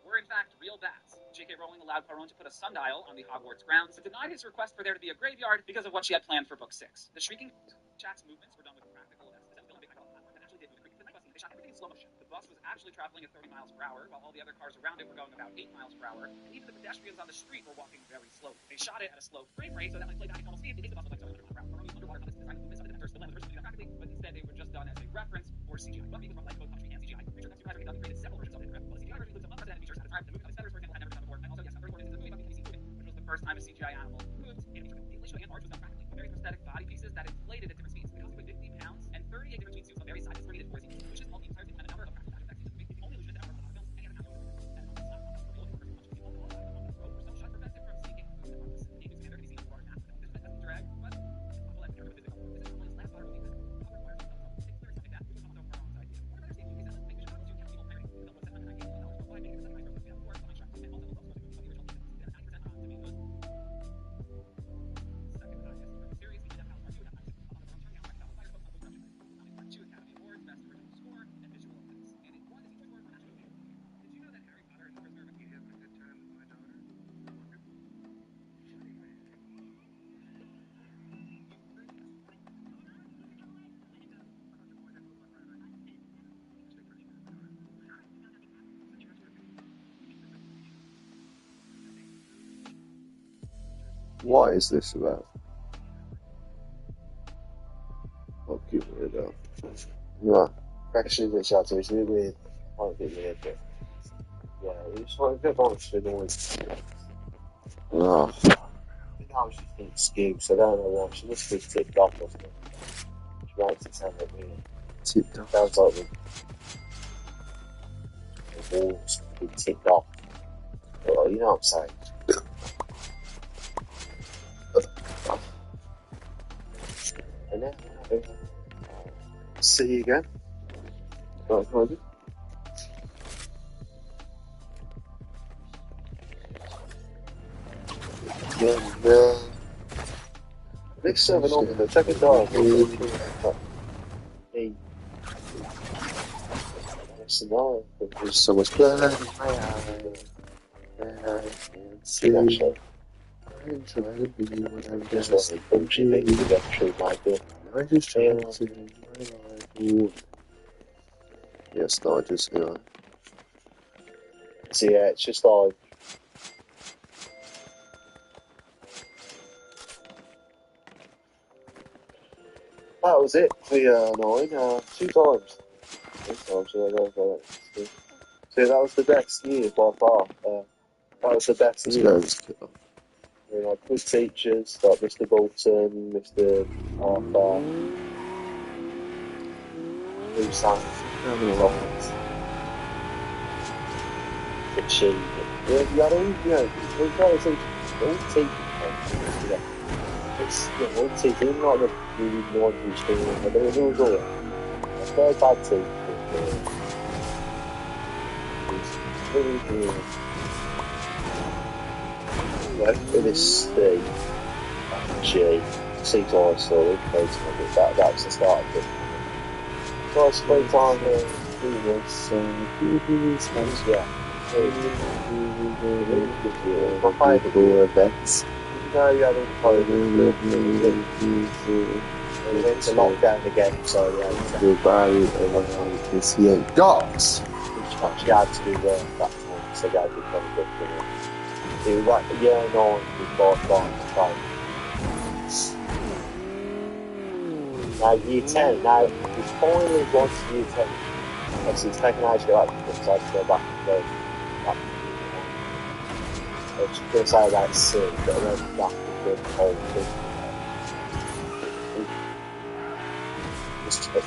Were in fact real bats. J.K. Rowling allowed Poirot to put a sundial on the Hogwarts grounds, but denied his request for there to be a graveyard because of what she had planned for Book 6. The Shrieking Jack's movements were done with practical effects. The film big hydraulic platform that actually did move. The night bus scene, they shot everything in slow motion. The bus was actually traveling at 30 miles per hour, while all the other cars around it were going about 8 miles per hour, and even the pedestrians on the street were walking very slowly. They shot it at a slow frame rate, so that when it played back at normal speed, it makes the bus look like 700 miles per hour. Poirot used underwater puppets to design the movements of the Dementors, the land of the version practically, but instead they were just done as a reference for CGI. Buffy was like both puppetry and CGI. Richard Dempsey has done created several versions of it. While the CGI version includes some unprecedented features at the time, the movie of his feathers, for example, had never been done before. And also, yes, the first one is the movie Buffy the BBC movie, which was the first time a CGI animal moved. And featured the and Marge was done practically with various prosthetic body pieces that inflated at different speeds. The costume weighed 50 pounds and 38 different tweed suits on various sizes for needed force. Illusions all the entire thing and a number of practical effects scenes. It's the only illusion that ever worked on films. Any other animal and it's not really for much. People all the rope were so shut prevented from sneaking through the harness. The naked commander can be seen underwater massive. This is the drag, but well, that's never been physical. This is one of his last horror movies. Hogwarts Fire something like that. It was something that was idea. One of their safety cases, make sure to capture people pirating. The film was $798 million. Why make it $79 for the film? Or something like that. And also, most of the original What is this about? I'll keep it up. Right. Actually, this is a bit weird. Quite a bit weird, but yeah, it's like a bit honestly noise. Oh, I think I was just an excuse. I don't know why. She must be tipped off or something. She makes it sound like weird. tipped off. Sounds like the walls be tipped off. Well, you know what I'm saying? And then, see you again. Right, kind of. Yeah. Next 7 on the second dive. Hey. Yes, no. There's so much blood in my eyes. And I can't see. that show. I'm trying to be what I'm Just just like punchy things to get through my bit. I'm just trying to live my life. Yes, no, I just, you know. So yeah, it's just like that was it for 9. 2 times. 2 times, yeah, so that was the best year by far. That was the best Let's year. go, let's kill. We had good teachers like Mr. Bolton, Mr. Arthur, Lou Sands, Roberts, the Chief. Yeah, you had all, we've got to teach all teachers. It's, all teachers, even like the really noisy school, but there was always all a very bad teacher. Really good. Like this G, C-Toy story, that was the start of it. So I spent on yeah. My favourite events. You know, you had all the we went to lockdown again, so yeah. Goodbye, everyone. This year. Gots! She had to do that time, so they had to become good for it. It was like year 9 before time. Now year 10, now we finally got to year 10. And so it's taken out to go back because I had to go back and go back. I was going to say about 6, but I went back to the whole thing. It's just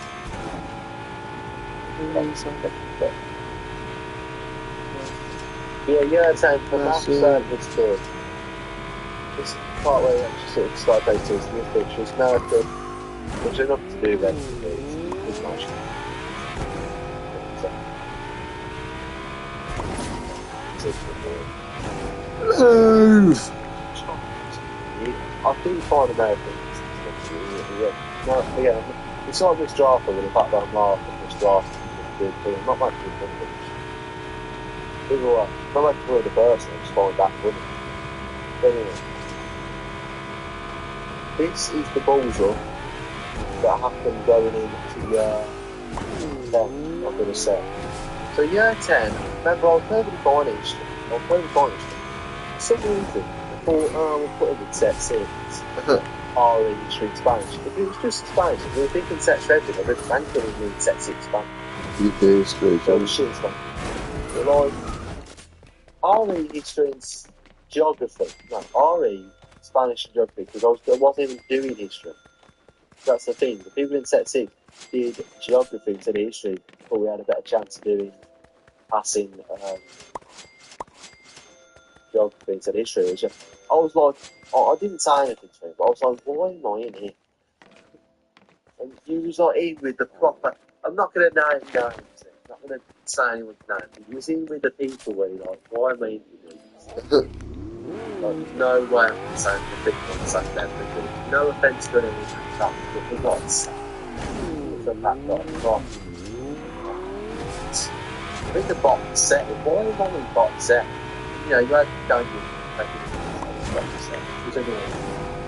yeah, year 10 for maths was good. This part where you actually sort of start dating new features. Now there's enough to do then for me. It's nice. Hello! I do find Americans. No, yeah, it's not Miss Drafter with the fact that I'm laughing. Miss Drafter is good. Not much of a people are not much for the person, I just find that funny. But anyway, this is the balls up that happened going into year 10, I'm going to say. So year 10, remember I was perfectly fine in history. For some reason, I thought, we'll put it in set 6. RE history Spanish. If it was just Spanish, if we were thinking set 7, I'd be thankful we need set 6 Spanish. You do, straight So on. shit Spanish. But like, RE history and geography. No, RE Spanish and geography, because I wasn't even doing history. That's the thing. The people in set 6 did geography instead of history, but we had a better chance of doing passing geography instead of history. Which I was like, I didn't say anything to him, but I was like, why am I in here? And he was like in with the proper. I'm not going to name names. I'm not going to say anyone's name. He was in with the people where he like, why am I in here? Like, no way I'm saying the big ones like that. No offence to anyone who's up, but for God's sake. It's a fact that I'm not. I think the box set. Why am I in box set? You know, you had Dungeon box set. It was anyway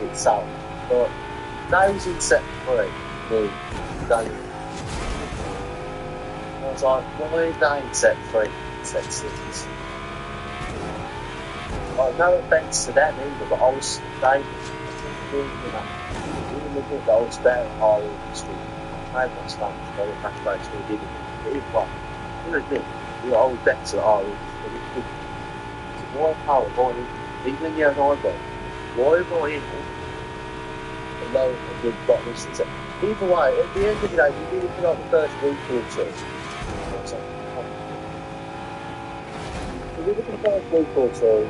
itself. But now he's in set 3. Me, Dungeon. I was like, why is that in set 3? Set 6. Like, no offence to them either, but I was saying, you know, even looking at the old spare at Harley Street, I had not Spanish, but in fact, I still did it. It is like, you know, the old bets at Harley, but it's good. So why power, why in, even the other I go, why am I in alone and good got this? Either way, at the end of the day, you do it for like the first week or two. It's like, you do it for the first week or two.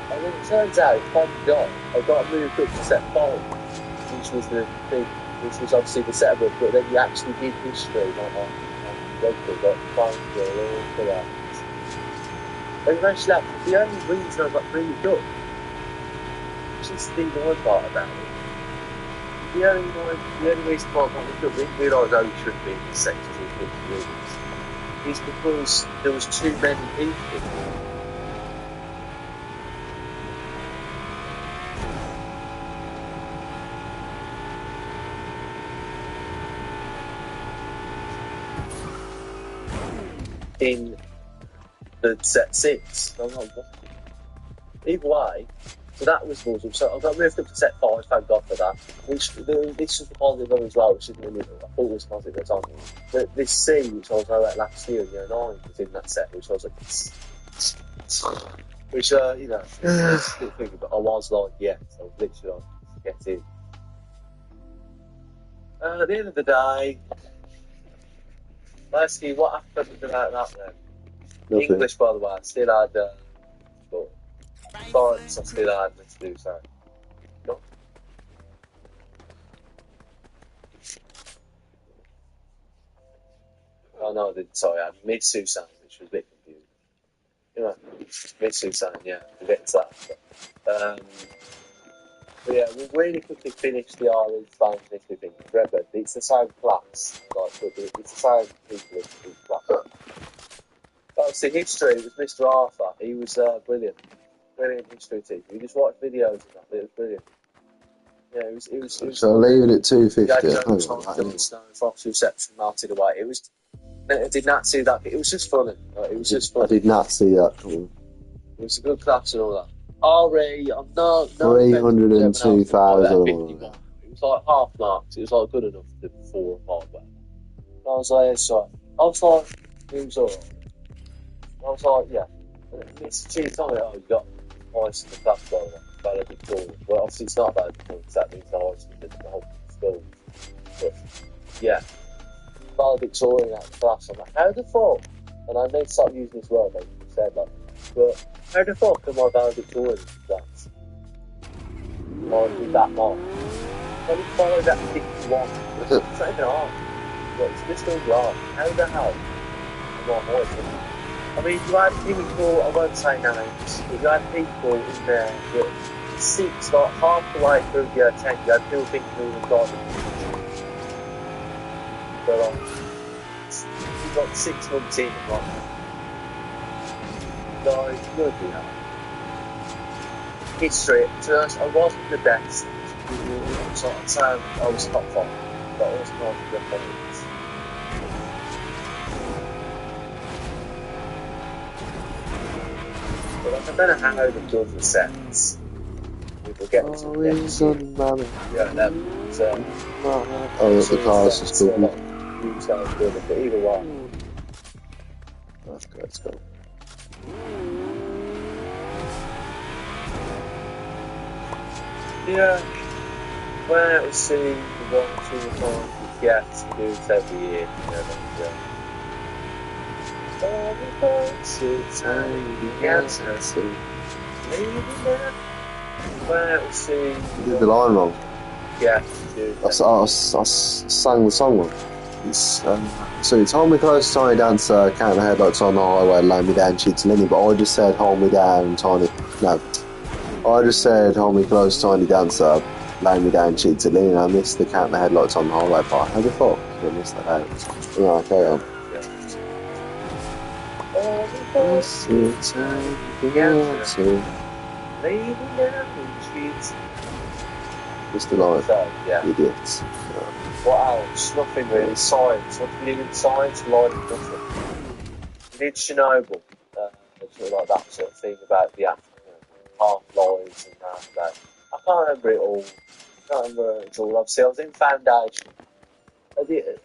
And then it turns out, thank God, I got moved up to set 5, which was the thing, which was obviously the setup, but then you actually did history, like rugby, got fine all for that. And eventually, the only reason I got moved up, which is the annoying part about it, the only reason why I got moved up, I didn't realise I should be in the sector is because there was too many people. In the set 6. I'm like, what? Either way, so that was awesome. So I got moved up to set 5, thank God for that. Which, this was the positive one as well, which isn't really, I thought was positive at the time. But this C, which I was at last year in year 9, was in that set, which I was like, which, you know, still thinking, but I was like, yeah, so I was literally like, get in. At the end of the day, basically, what happened about that then? Nothing. English, by the way, I still had, but science, I still had to do so. No? Oh no, I didn't, sorry, I had Mid-Susan, which was a bit confusing. You know, Mid-Susan, yeah, we'll get to that. But yeah, we really quickly finished the Ireland Spanish history thing. Remember, it's the same class, like, it's the same people in each class. Obviously, history was Mr. Arthur. He was brilliant history teacher. He just watched videos and that. It was brilliant. Yeah, it was. So I'll leave it at 250. Yeah, his I own don't know time, what that John is. Snow, Fox Reception, melted away. It was. I did not see that. It was just funny. It was just funny. I did not see that coming. It was a good class and all that. Ari, I'm no 302,000. It was like half marks. It was like good enough to 4 or 5. I was like, it's right. I was like, it was alright. I was like, yeah. She told me, oh, you got ice in the class, by the way. Valedictorian. Well, obviously, it's not valedictorian, because that means the ice in the whole school. But, yeah. Valedictorian at the class. I'm like, how the fuck? And I need to start using this word, like you said, like, but how the fuck am I valedictorian in class? Or with that mark? I didn't follow that 51. It's not even hard. But it's just all wrong. How the hell am I voicing? I mean, you had people, I won't say names, but you had people in there that 6, like half the way through year 10, you had people thinking we were got them. But you got 6 months in, and like, guys, good, you know. History, to be honest, I wasn't the best. So I'd say I was top 5, but I wasn't one of the best. But I don't know how they've done the sets. We'll get to the next year. Yeah, that was, the cars is still good. But either way. That's good, let's go. Yeah. Well, we'll see the 1, 2 times we get to do it every year. Yeah. Well, we'll see. You did the line wrong. Yeah. I sang the song wrong. It's, so it's hold me close, tiny dancer, count the headlights on the highway, lay me down, cheats Lenny, but I just said hold me down, tiny. No. I just said hold me close, tiny dancer, lay me down, cheats Lenny, and I missed the count the headlights on the highway part. How the fuck did I miss that out? Right, carry on. Just the line. So, yeah. Idiots. What else? Nothing really. Science. What do you do in science? Light nothing. We did Chernobyl. sort of like that sort of thing about the Half-Lives and that. But I can't remember it all. I can't remember it all. Obviously, I was in Foundation.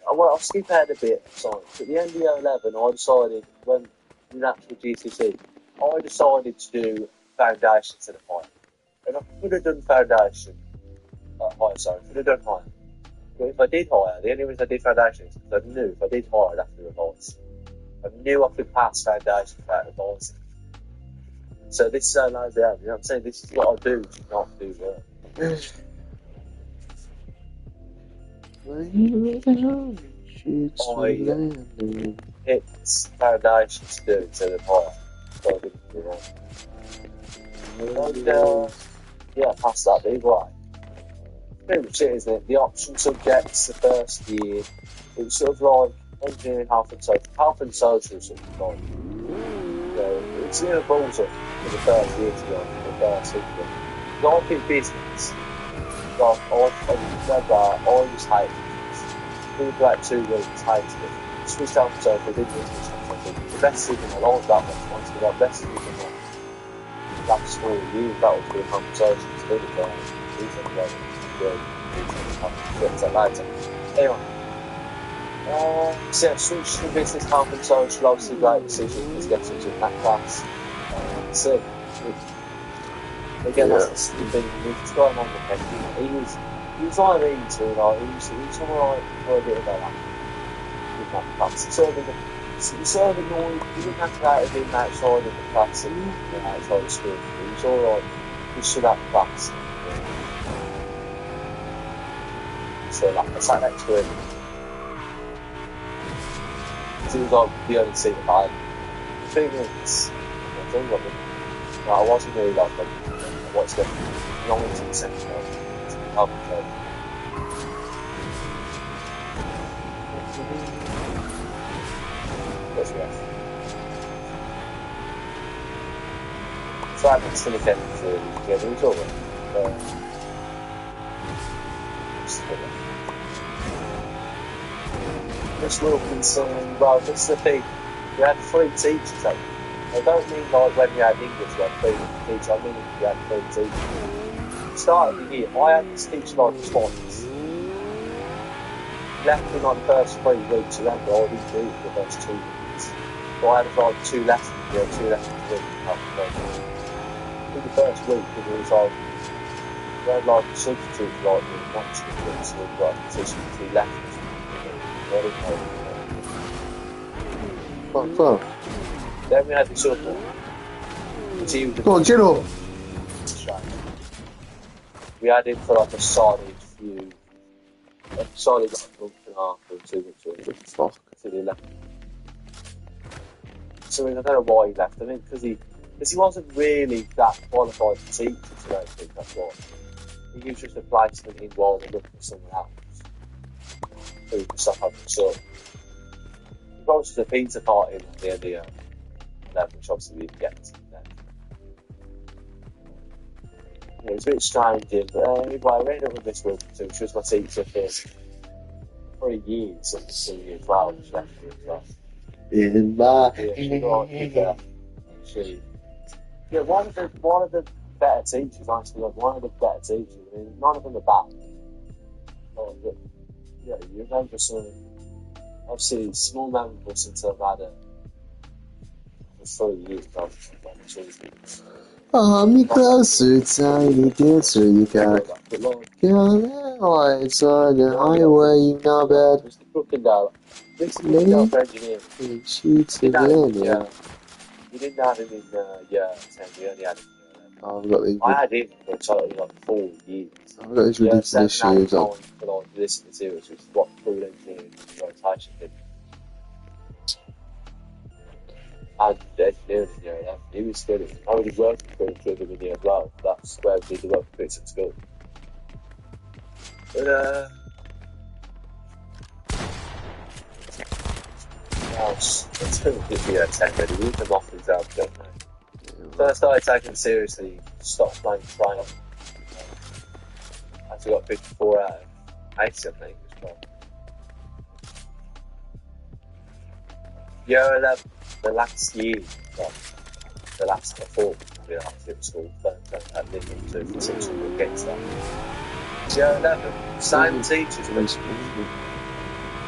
I'll skip ahead a bit, science. At the end of year 11, I decided, when in the actual GCSE, I decided to do Foundation instead of Higher. And I could have done Foundation, Higher, sorry, could have done Higher. But if I did Higher, the only reason I did Foundation is because I knew if I did Higher, I'd have to revise. I knew I could pass Foundation without revising. So this is how lazy I am, you know what I'm saying? This is what I do to not do work. It's Foundation to do instead of Higher. So I didn't do that. And, yeah, past that, either way. Pretty much it, isn't it? The option subjects the first year, it was sort of like engineering, health and social sort of like. You know, it's near balls up for the first year to go, for the first year. Like in business, like I just hate business. People like 2 weeks hated it. Switched out for social, didn't use it. The best thing in my life that was the best thing in my last 4 years, that was the conversation to do with that. Anyway, so yeah, switch to business, health and social, obviously great decision because get into that class. So again, that's the thing. He's going on the head. He was like into it. Like, he was alright for a bit of that. In that class, he sort of annoyed. He didn't have to go out of him outside of the class and outside of school. He was alright. He stood at the class. So like, I sat next to him. He was like the only seat about him. The thing is, I wasn't really like I watched them long into the second round. It's a help play. What's the rest? So I haven't seen again to get it all right. Miss Wilkinson, well, that's the thing. We had 3 teachers. I don't mean like when we had English, like 3 teachers. I mean we had 3 teachers. Start of the year, I had this teacher like twice. He left me like the first 3 weeks. Remember, I didn't do it for the first 2 weeks. So I had like 2 lessons. We had 2 lessons a week. In the first week, it was like we had like a substitute for like the next week, so we got a position 2 lessons. Fuck. Then we had this other one. Go on, General. We had him for like a solid like month and a half or 2 months. Fuck. Until he left. So I don't know why he left. I mean, because he wasn't really that qualified to teach us, I don't think that's why. He was just a placement in while they looked for someone else. So we could stop having sort. He goes to the pizza party at the end of the year, which obviously we didn't get to then. Yeah, it was a bit strange, but anyway, I ended up with Miss Wilkinson, which was my teacher for 3 years until year 12, she left me as well. In my one of the better teachers, honestly, like one of the better teachers. I mean, none of them are bad. But, yeah, you remember some, obviously, small memories until I've had for 3 years, obviously. me closer, tiny dancer, you got lights on the highway, you know bad. Mr. Crookendale. Mr. Crookendale for engineering. Shoots again, yeah. We didn't have him in year 10, we only had him in year 11. I had him for totally like 4 years. I've got these ridiculous shoes on. For like this materials, which is what full engineering rotation did. And engineering in year 11, he was good. I already worked for him in year 12. That's where we did the work for at school. But it's pretty good year 10, really. We them off his job, don't they? First started taking it seriously, stopped playing trial. Actually got 54 out of 80, I think, as well. Year 11, the last year, the last before we last at school, that living to teach them against that. Year 11, same teachers,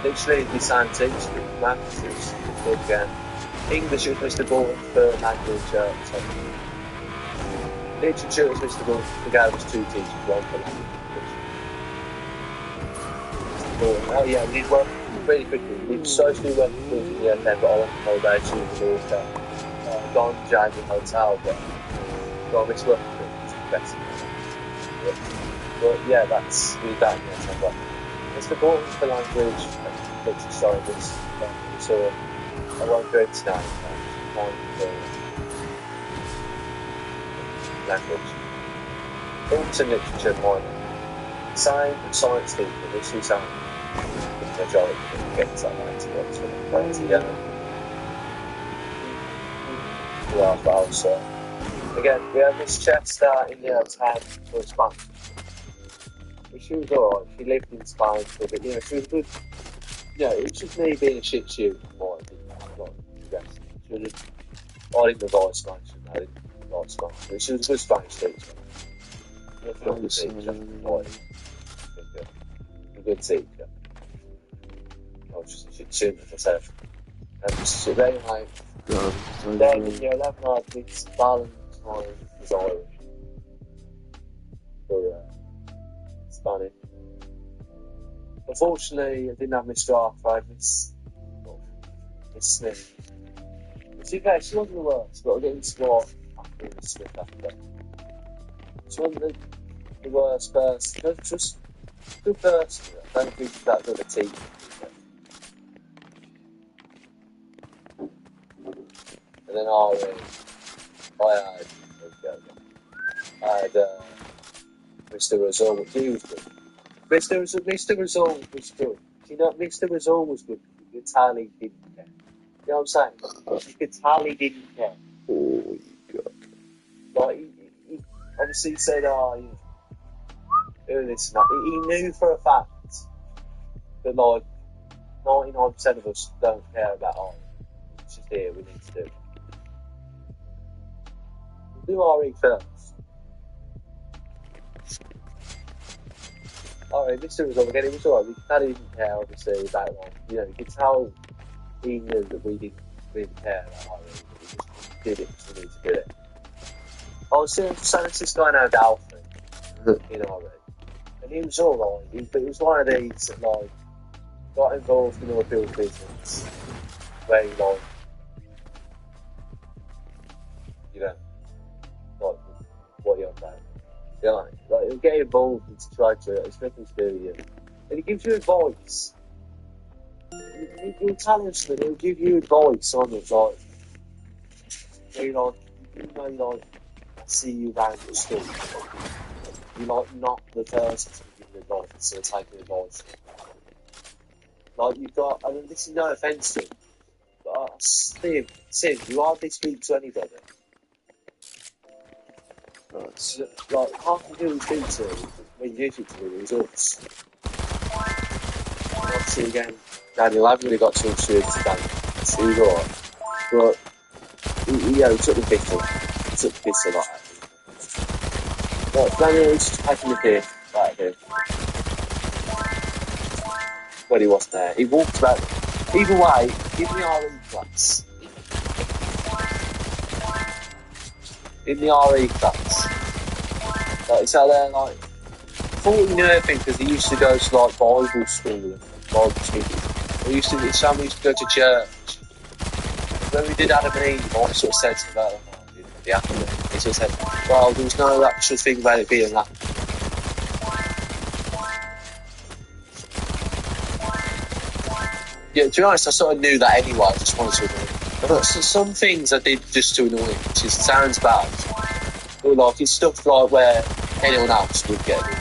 literally the same teachers, maths is good again. English was Mr. Bolton, third language, literature was Mr. Bolton, the guy was 2 teachers, one for language. Oh yeah, we did work really quickly. We did socially work in the year 10, but I went on holiday to the North End. Gone to Jamie Hotel, but got Miss work for it, it's best. But yeah, that's really bad in the year 10, but Mr. Bolton for language, literature science, so I won't go into that. Mine for language. Books and literature, mine. Same with science teacher, this is the majority of them get to that 90, yeah. Yeah, as well, so again, we have Miss Chester in the 10 for Spanish. She was alright, she lived in Spain for a bit, you know, she was good. Yeah, it was just me being a shit shoe more, I didn't like the rest. She was just, I didn't advise Spanish, I didn't like Spanish, but she was a good Spanish teacher. A good teacher. I was just a shit shoe myself. So then, like, then in year 11, I did Valentine was Irish for Spanish. Unfortunately, I didn't have Miss Draft, I had Miss Smith. She wasn't the worst, but I didn't score after Miss Smith after that. She wasn't the worst person, just a good person. I don't think that good a teacher. And then I had Mr. Razor, he was good. Mr. Razor was good. You know, Mr. Razor was good. You could tell he didn't care. You know what I'm saying? You could tell he didn't care. Oh, God. Like, he obviously said, you know, doing this and that. He knew for a fact that, like, 99% of us don't care about art. It's just here, we need to do it. Do RE first. Alright, Mr. Result again, it was alright. We could tell he didn't care, obviously, about, like, you know, you could tell he knew that we didn't really care about RE, but we just did it because we need to do it. I was saying this guy named Alfred in RE, and he was alright, but he was one of these that, like, got involved in all the business, where he, like, you know, like, what you're saying. You know, like, he'll get involved and try to, it's nothing to do with you. And he gives you advice. You'll tell him something, he'll give you advice on it, like, you know, like, I see you around the school. You're, like, not the person to give you advice, or taking advice. Like, you've got, I mean, this is no offence to him, but Sim, you hardly speak to anybody. So, like, half the people you speak to, when you speak to them, is us. And obviously, again, Daniel, I haven't really got too much to do with Daniel. He was alright. But, he took the piss a lot. He took the piss a lot. Like, Daniel was just taking the piss out of him. When he wasn't there. He walked about. Either way, give me RE class. In the RE class. Like, he's out there, like, I thought he knew everything because he used to go to, like, Bible school. He used to, his family used to go to church. When we did Adam and Eve, I sort of said to him about the apple. He sort of said, well, there was no actual thing about it being that. Yeah, to be honest, I sort of knew that anyway. I just wanted to annoy him. But some things I did just to annoy him, which sounds bad. But like, it's stuff like where anyone else would get it.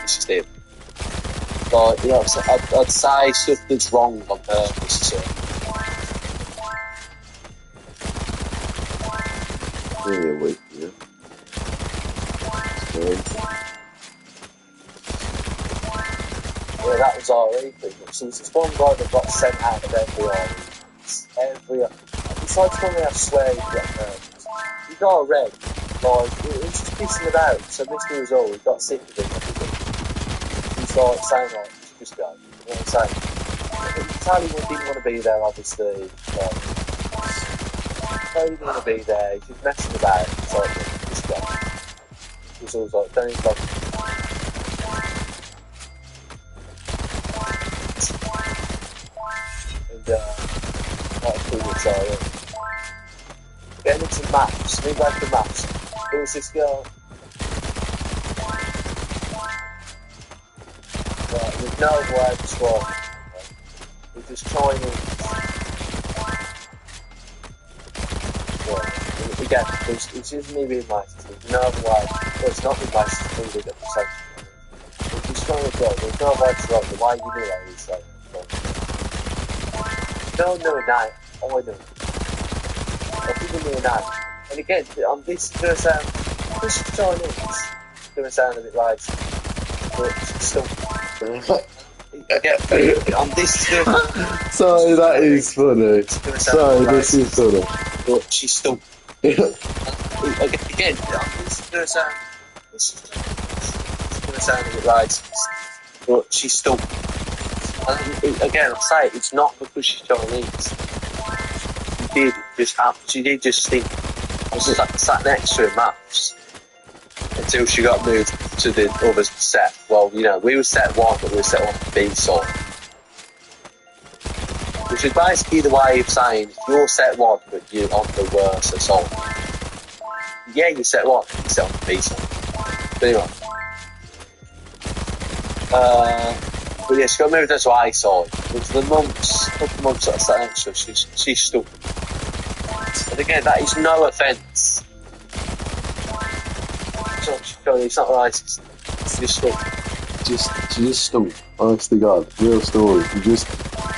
It's just him. Like, you know, I'd say stuff that's wrong on purpose. So. Really weak, yeah. Yeah, that was RE pretty much. So there's this one guy that got sent out of every RE. Besides one where I swear he got got a red. Like, it was just pissing about. So Mr. Result, he got sick of it. He's like saying, like, just go. You know what I'm saying? Tally didn't want to be there, obviously. Like, Tally didn't want to be there. He's just messing about. It's like, just go. He was always like, don't even bother. And, not a cool exciting. Getting into maps, we went to maps. There was this girl. With no words wrong. We're just trying to. Yeah, again, it's just me being nice. There's no words. Well, it's not being nice, it's really good perception. We're just trying to go. There's no words wrong. Why you do that? It's like. No, now. Oh, I know. People doing that. And again, on this is going to sound, this is Chinese. It's going to sound a bit like, but still. Again, on this is going to Sorry, that is funny. Sorry, this is funny. But she's still. Again, on this is going to sound, it's going to sound a bit like, but she's still. And again, I'll say it's not because she's Chinese. She did just think I was sat next to her maps until she got moved to the other set. Well, you know, we were set 1, but we were set 1 for B side. Which is basically the way of saying you're set 1, but you're on the worst side. Yeah, you're set 1, you're set on the B side. But anyway. But yeah, she got moved to A side. But for the couple of months that I sat next to her, she's stuck. And again, that is no offence. It's not racist. It's just stuck. She just stunk. Honest to God, real story. She just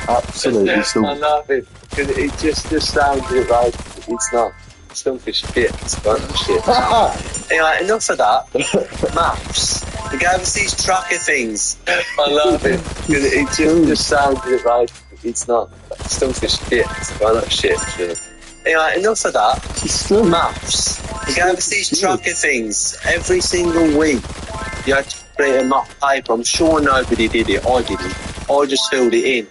absolutely stunk. I love it. Because it just sounds like it's not. Stunk as shit. It's fun as shit. Anyway, enough of that. Maps. We gave us these tracker things. I love it. Because it just sounds like it's not. Stunk as shit. It's fun as shit. Anyway, enough of that. Maps. You gave us these tracker things every single week. You had to create a mock paper. I'm sure nobody did it. I didn't. I just filled it in.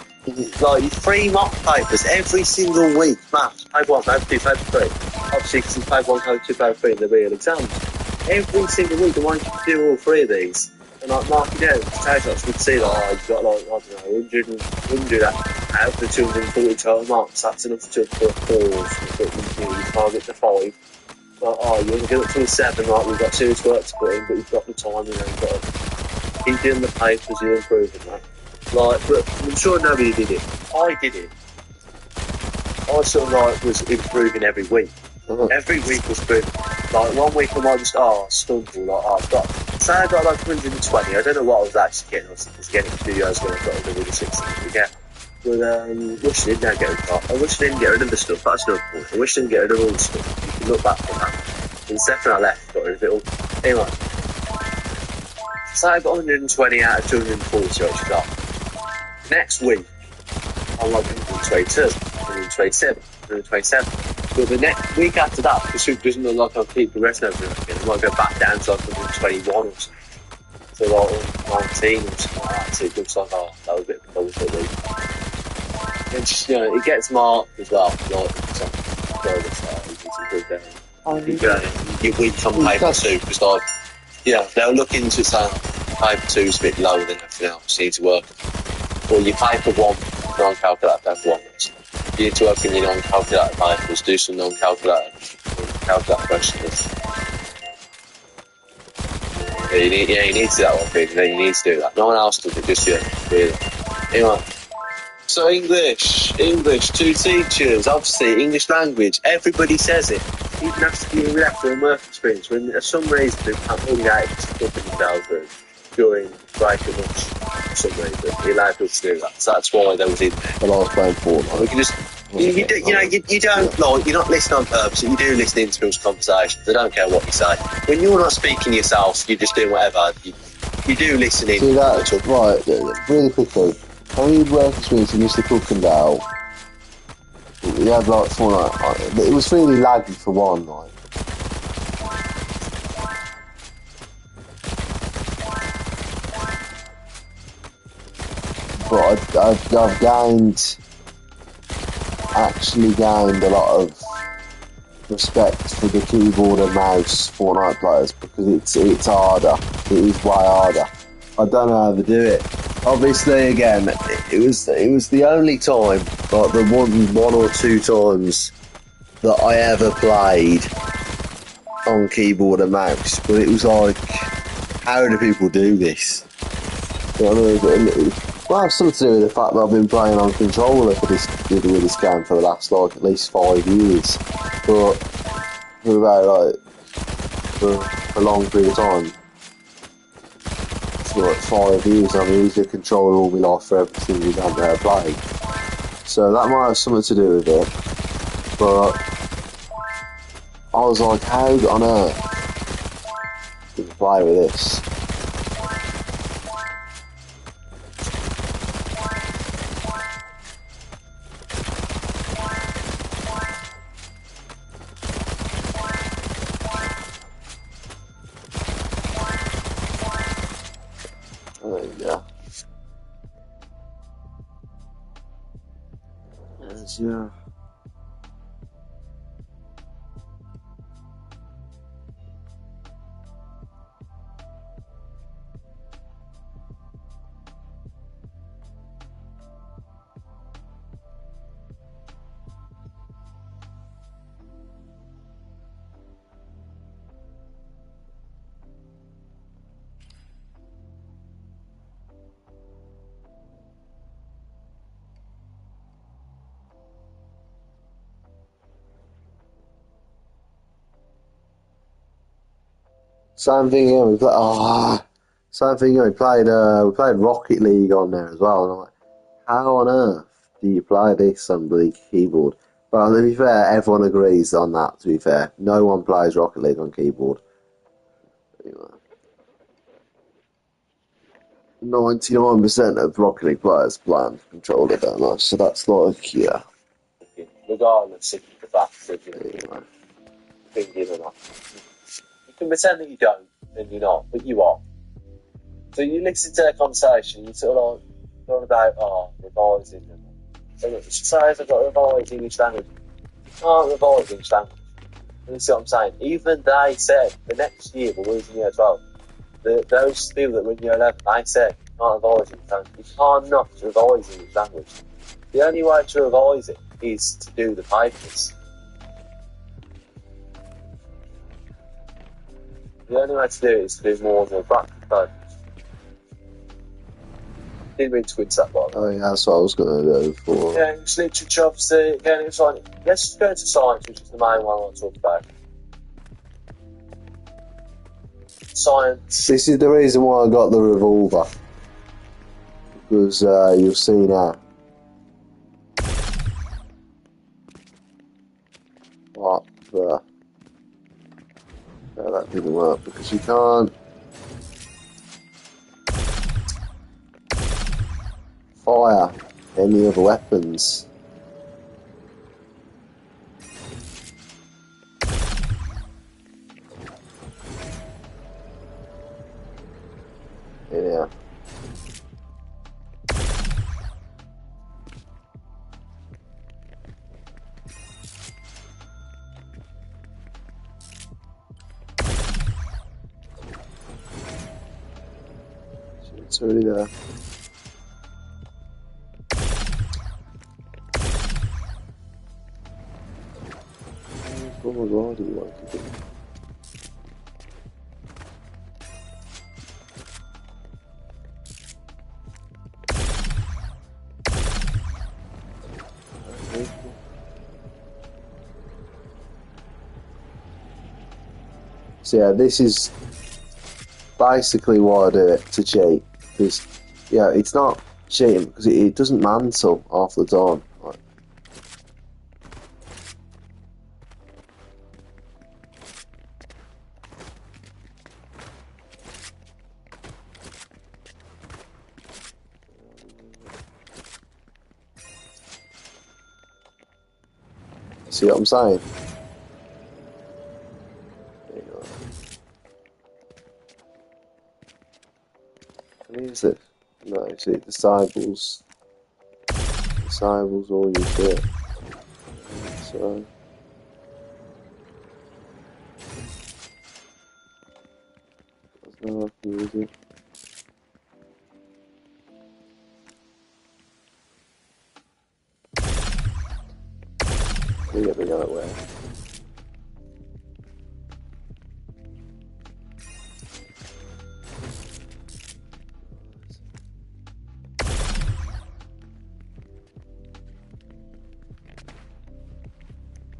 Like 3 mock papers every single week. Maths. Paper 1, paper 2, paper 3. Obviously, because it's paper 1, paper 2, paper 3 in the real exams. Every single week, I wanted you to do all 3 of these. And like mark it down. Potatoes would see like, oh, you've got like, I don't know, 100 out of the 240 total marks. That's enough to put 4s. You target to 5. Like, oh, you only get up to a 7, right? We've got serious work to put in, but you've got the time, you know, you've got to keep doing the papers, you're improving that. Like, but I'm sure nobody did it. I did it. I sort of like was improving every week. Every week was good. Like 1 week I might just stumble. Like I've got, say I got like 120. I don't know what I was actually getting. I was getting 2 years ago. I got over the 60 again. But wish I didn't get rid of that. I wish I didn't get rid of the stuff. That's no point. I wish I didn't get rid of all the stuff. You can look back on that. And the second I left, got rid of it all. Anyway, say I got 120 out of 240. Which I got. Next week, I'm like 122, 127, 127. But the next week after that, because it doesn't look like I'll keep progressing over again, I might go back down to like 121 or something. So like 19 or something like that. So it looks like, oh, that was a bit of a bullshit week. And just, you know, it gets marked as well. Like, it's like, your week on paper 2, because like, yeah, they'll look into saying paper 2 is a bit lower than everything else, you need to work. Or your paper 1, non-calculated paper 1. You need to work in your non-calculated papers, do some non-calculated questions. Yeah, you need to do that one thing, then you need to do that. No one else does it, just you, really. Anyway. So English, 2 teachers, obviously, English language, everybody says it. Even after a work experience, when for some reason they can't really get it to put themselves during breaking lunch for some reason. You're allowed us to do that. So that's why they was in there. When I was playing Fortnite. We can just, you don't, like, you're not listening on purpose, you do listen into people's conversations. They don't care what you say. When you're not speaking yourself, you're just doing whatever, you do listen in. See that, right, really quickly. When we work experience in Mr. Cookendale, we had like Fortnite, it was really laggy for one, like. but I've actually gained a lot of respect for the keyboard and mouse Fortnite players because it's harder. It is way harder. I don't know how to do it. Obviously, again, it was the only time, like the one or two times that I ever played on keyboard and mouse. But it was like, how do people do this? You know what I mean? Well, it's something to do with the fact that I've been playing on controller with this game for the last like at least 5 years. But for about like for a long period of time, for like 5 years, I've used the controller all my life for every single game that I played. So that might have something to do with it. But I was like, how on earth do you play with this? There you go. Yeah. Same thing here. Same thing here. We played Rocket League on there as well. And I'm like, how on earth do you play this on the keyboard? Well, to be fair, everyone agrees on that. To be fair, no one plays Rocket League on keyboard. 99% of Rocket League players play on controller, don't they? So that's like, yeah. Regardless of the fact that you're thinking or not. You can pretend that you don't, and you're not, but you are. So you listen to their conversation, you sort of like, talking about, revising. And she says, I've got to revise English language. You can't revise English language. You see what I'm saying? Even they said, the next year, we're losing year 12. Those people that were in year 11, they said, you can't revise English language. You can't not revise English language. The only way to revise it is to do the papers. The only way to do it is to do more and more practice papers. Didn't mean to quit that one. Oh, yeah, that's what I was going to do for. Yeah, it's literature, obviously. Again, it's like, let's go to science, which is the main one I want to talk about. Science. This is the reason why I got the revolver. Because you'll see now. What the... No, that didn't work because you can't fire any other weapons. Yeah. It's already there. Oh my god, do you like it? So yeah, this is basically why I do it, to cheat. Because, yeah, it's not cheating because it doesn't mantle half the time. Like, see what I'm saying? What is this? No, it disables all your shit. So there's no way I can use it. We get the other way.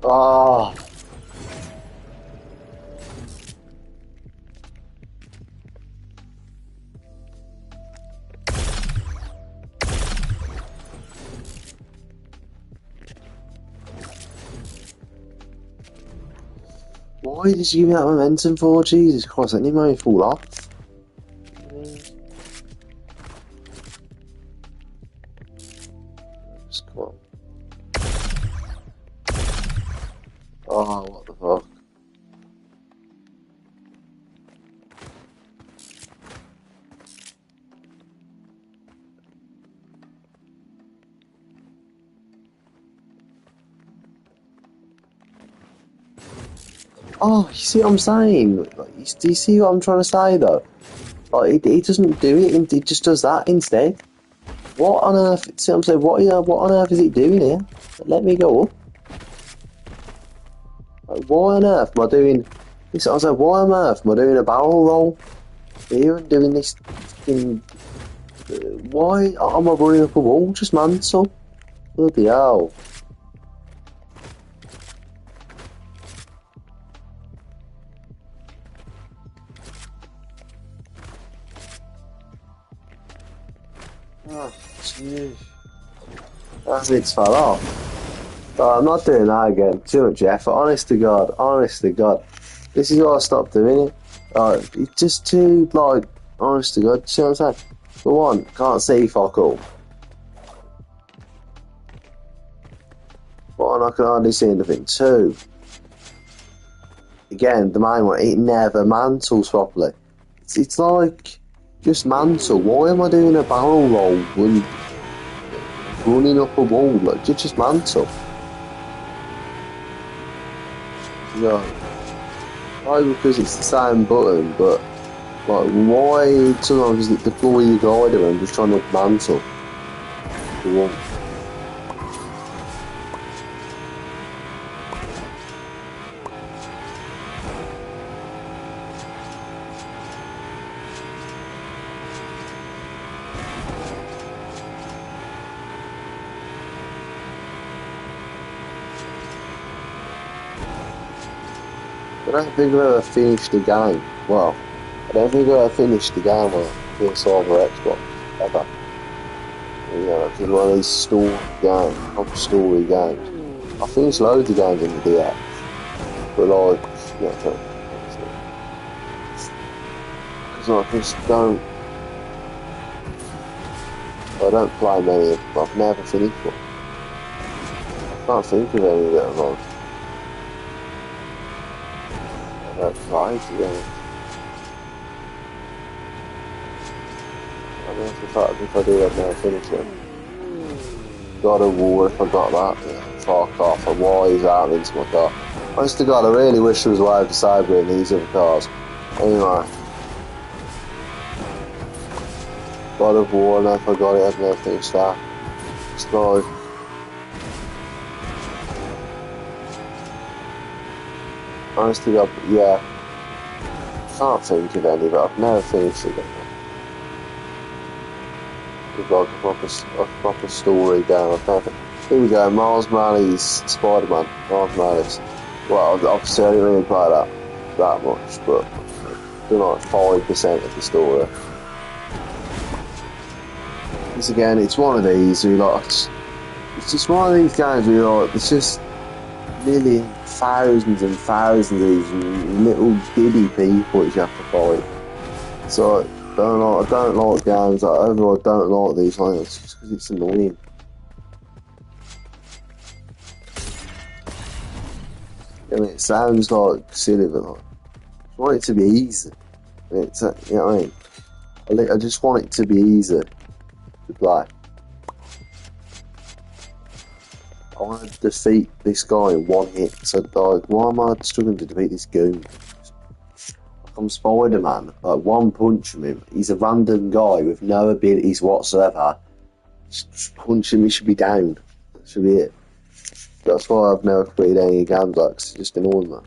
Ah. Why did you give me that momentum for? Jesus Christ, that didn't make me fall off. Just come on. Oh, what the fuck. Oh, you see what I'm saying? Like, do you see what I'm trying to say though? Like, it doesn't do it, it just does that instead. What on earth? See what I'm saying? What on earth is it doing here? Let me go up. Like, why on earth am I doing this? I was like, why on earth am I doing a barrel roll here and doing this thing? Why am I running up a wall? Just mantle. Bloody hell. Oh, jeez. That's it, fell off. Oh, I'm not doing that again. Too much effort. Honest to God. This is why I stopped doing it. It's just too, like, honest to God. See what I'm saying? For one, can't see fuck all. One, I can hardly see anything. Two, again, the main one, it never mantles properly. It's like, just mantle. Why am I doing a barrel roll when running up a wall? Like, just mantle. Yeah. Why? Because it's the same button, but like, why sometimes is it deploy your glider and just trying to mantle the wall? I don't think I've ever finished the game. Well, I don't think I've ever finished the game on PS5 or Xbox, ever. You know, it's one of these story games, proper story games. I finished loads of games in the DX, but like, yeah, because I just don't play many of them. I've never finished one. I can't think of any that are like, right, yeah. I mean, if I do, I'd never finish it. God of War, if I got that, yeah, fuck off. And why is that into my car? Honest to God, I really wish there was a way to cyber in these other cars. Anyway. God of War, and if I got it, I'd never finish that. It's like, honest to God, yeah. Can't think of any, but I've never finished it. It's like a proper story down. Here we go, Miles Morales, Spider-Man, Miles Morales. Well, obviously I didn't really play that much, but do like 5% of the story. Because again, it's one of these where like, it's just one of these games where you're like, it's just millions, thousands and thousands of these little bitty people that you have to fight. So I don't like games like overall. I don't like these things just because it's annoying. I mean, it sounds like silly, but like, I want it to be easy. It's you know what I mean. I just want it to be easy. to play. I want to defeat this guy in one hit. So, like, why am I struggling to defeat this goon? I'm Spider-Man. Like, one punch from him. He's a random guy with no abilities whatsoever. Just punch him, he should be down. That should be it. That's why I've never played any games like this. It's just annoying, man.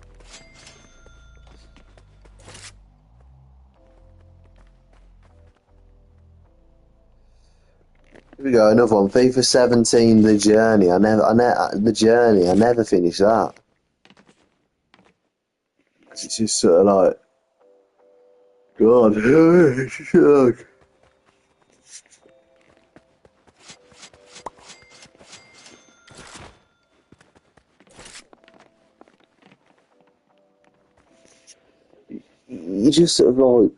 Here we go, another one. FIFA 17, The Journey. I never finished that. It's just sort of like, God, it's just like, you just sort of like,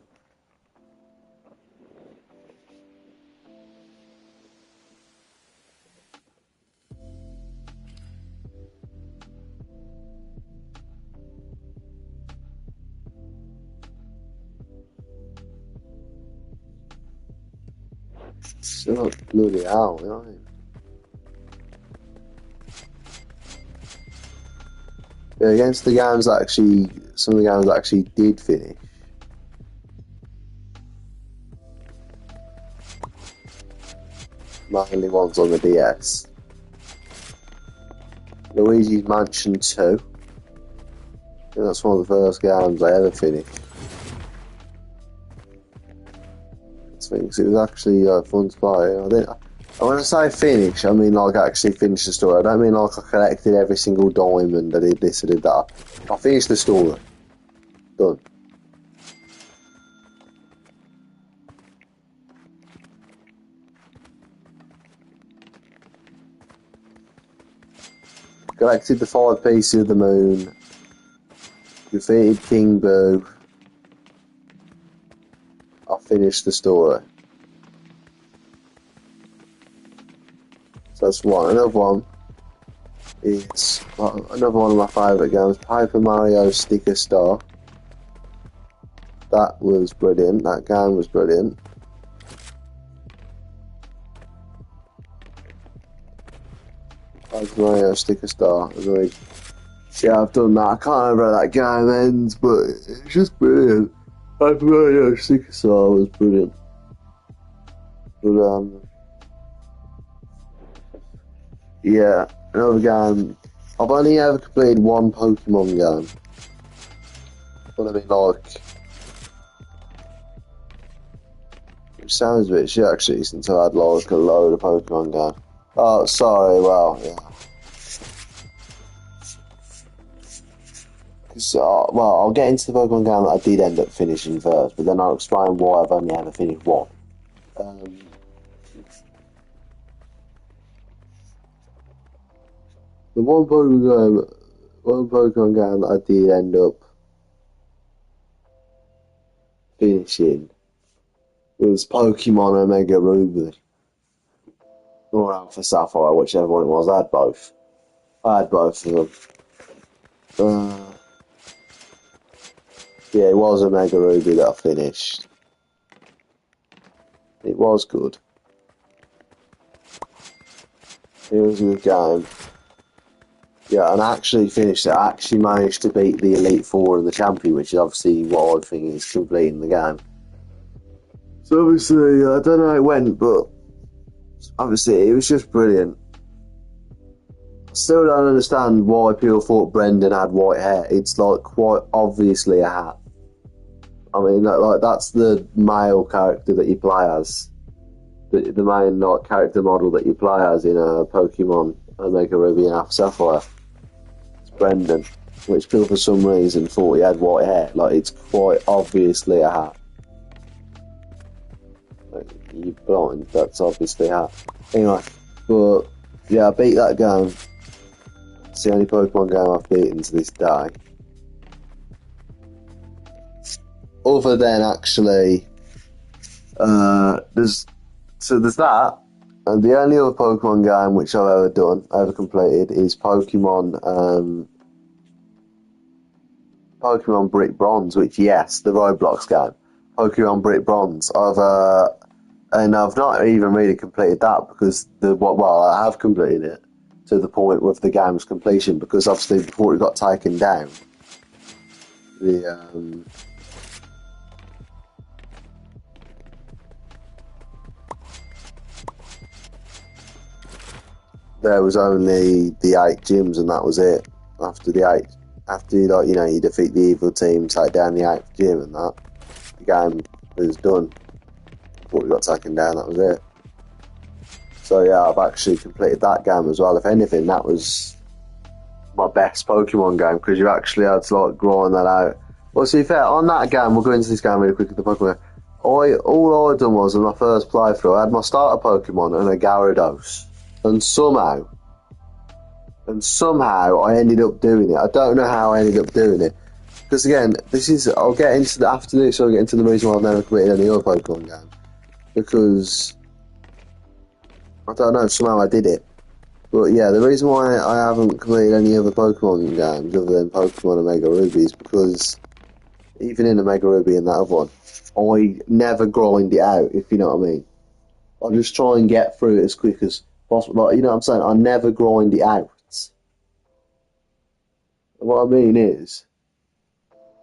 it's like bloody hell, you know what I mean? Yeah, against the games that actually, some of the games that actually did finish. Mainly ones on the DS. Luigi's Mansion 2. I think that's one of the first games I ever finished. I think it was actually fun to play. When I say finish, I mean like actually finish the story. I don't mean like I collected every single diamond, I did this, I did that. I finished the story. Done. Collected the 5 pieces of the moon. Defeated King Boo. I finished the story. So that's one. Another one is another one of my favourite games, Paper Mario Sticker Star. That was brilliant. That game was brilliant. Paper Mario Sticker Star. Yeah, I've done that. I can't remember how that game ends, but it's just brilliant. Paper Mario Sticker Star was brilliant. But yeah, another game. I've only ever completed one Pokemon game. But I mean, like, it sounds a bit shit actually, since I had like a load of Pokemon games. Oh, sorry, well, yeah. Well, I'll get into the Pokemon game that I did end up finishing first, but then I'll explain why I've only ever finished one. The one Pokemon game that I did end up finishing was Pokemon Omega Ruby. Or Alpha Sapphire, whichever one it was. I had both. I had both of them. Yeah, it was Omega Ruby that I finished. It was good. It was a good game. Yeah, and I actually finished it. I actually managed to beat the Elite Four and the Champion, which is obviously what I think is completing the game. So obviously, I don't know how it went, but obviously it was just brilliant. I still don't understand why people thought Brendan had white hair. It's like quite obviously a hat. I mean, that's the male character that you play as. The main character model that you play as in a Pokemon Omega Ruby and Alpha Sapphire. It's Brendan, which people for some reason thought he had white hair. Like, it's quite obviously a hat. Like, you're blind, that's obviously a hat. Anyway, but yeah, I beat that game. It's the only Pokemon game I've beaten to this day. Other than actually, there's that, and the only other Pokemon game which I've ever completed is Pokemon Brick Bronze, which, yes, the Roblox game, Pokemon Brick Bronze. I've And I've not even really completed that because I have completed it to the point with the game's completion because obviously before it got taken down, there was only the 8 gyms and that was it. After you defeat the evil team, take down the 8th gym and that, the game was done. Before it got taken down, that was it. So yeah, I've actually completed that game as well. If anything, that was my best Pokemon game because you actually had to like grind that out. Well, to be fair, on that game, we'll go into this game really quickly. The Pokemon. All I done was in my first playthrough, I had my starter Pokemon and a Gyarados, and somehow I ended up doing it. I don't know how I ended up doing it because again, I'll get into the after this. I'll get into the reason why I've never completed any other Pokemon game because I don't know. Somehow I did it. But yeah, the reason why I haven't completed any other Pokemon games other than Pokemon Omega Ruby is because even in Omega Ruby and that other one, I never grind it out, if you know what I mean. I just try and get through it as quick as possible. Like, you know what I'm saying? I never grind it out. And what I mean is,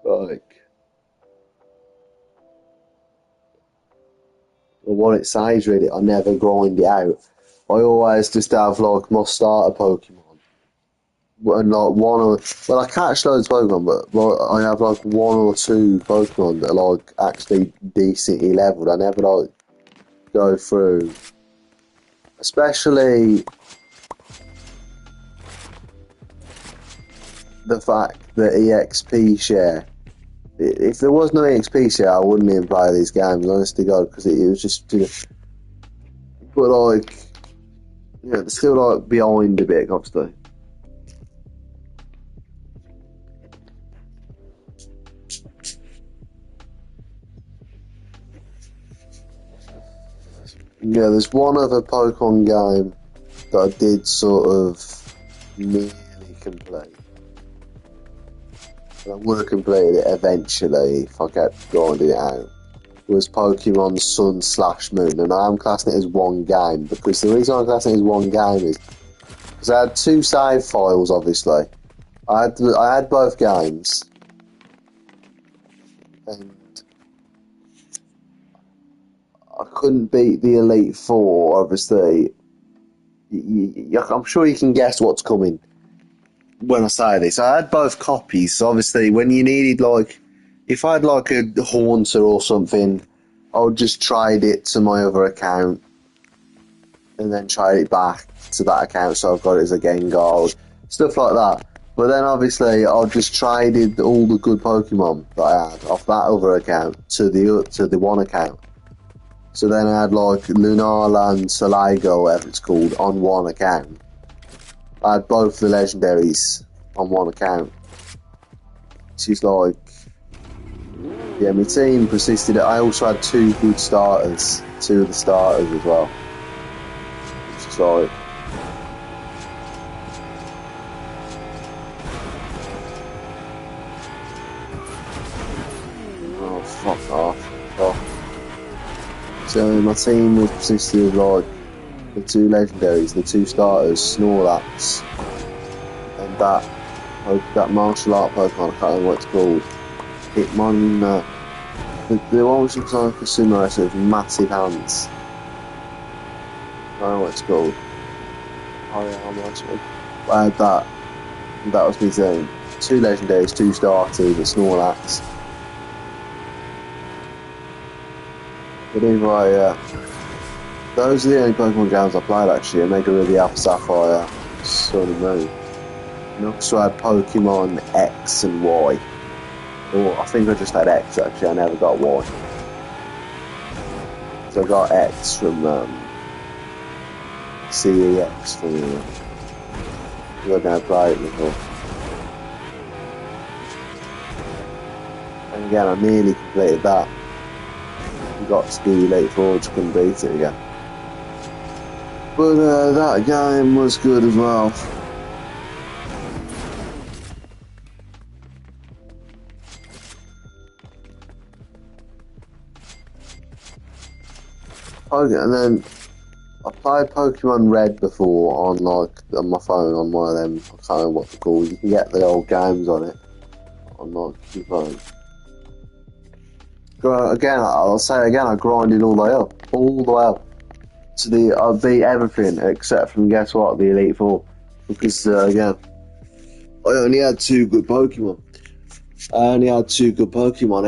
like, what it says really, I never grind it out. I always just have like my starter Pokemon. And like I catch loads of Pokemon, but like, I have like 1 or 2 Pokemon that are like actually decently leveled. I never like go through, especially the fact that EXP share. If there was no EXP share, I wouldn't even play these games, honest to God, because it was just. But like, yeah, they're still like behind a bit, obviously. Yeah, there's one other Pokemon game that I did sort of nearly complete. And I would have completed it eventually if I kept grinding it out. Was Pokemon Sun/Moon, and I am classing it as one game because the reason I'm classing it as one game is because I had 2 save files. Obviously, I had both games, and I couldn't beat the Elite Four. Obviously, I'm sure you can guess what's coming when I say this. I had both copies, so obviously when you needed like, if I had like a Haunter or something, I would just trade it to my other account and then trade it back to that account so I've got it as a Gengar, stuff like that. But then obviously I just traded all the good Pokemon that I had off that other account to the one account. So then I had like Lunala and Saligo, whatever it's called, on one account. I had both the legendaries on one account. She's like, yeah, my team persisted. I also had 2 good starters, 2 of the starters as well. Which is like, oh fuck off. Oh. So my team was persisted of like the 2 legendaries, the 2 starters, Snorlax, and that martial art Pokemon, I can't remember what it's called. Hitmon, the one which looks like a sumo wrestler with massive hands. I don't know what it's called. I had that. That was me saying 2 legendaries, 2 starters, a Snorlax. But anyway, those are the only Pokemon games I played actually. Omega Ruby, Alpha Sapphire, Sun and Moon. And also I had Pokemon X and Y. Or I think I just had X actually, I never got Y. So I got X from CEX from I've never played it before. And again, I nearly completed that. I got to the Elite Four, just couldn't beat it again. But that game was good as well. And then I played Pokemon Red before on my phone on one of them. I can't remember what they're called. You can get the old games on it on your phone. Again, I'll say again, I grinded all the way up. So I beat everything except from, guess what, the Elite Four. Because, again, I only had 2 good Pokemon. I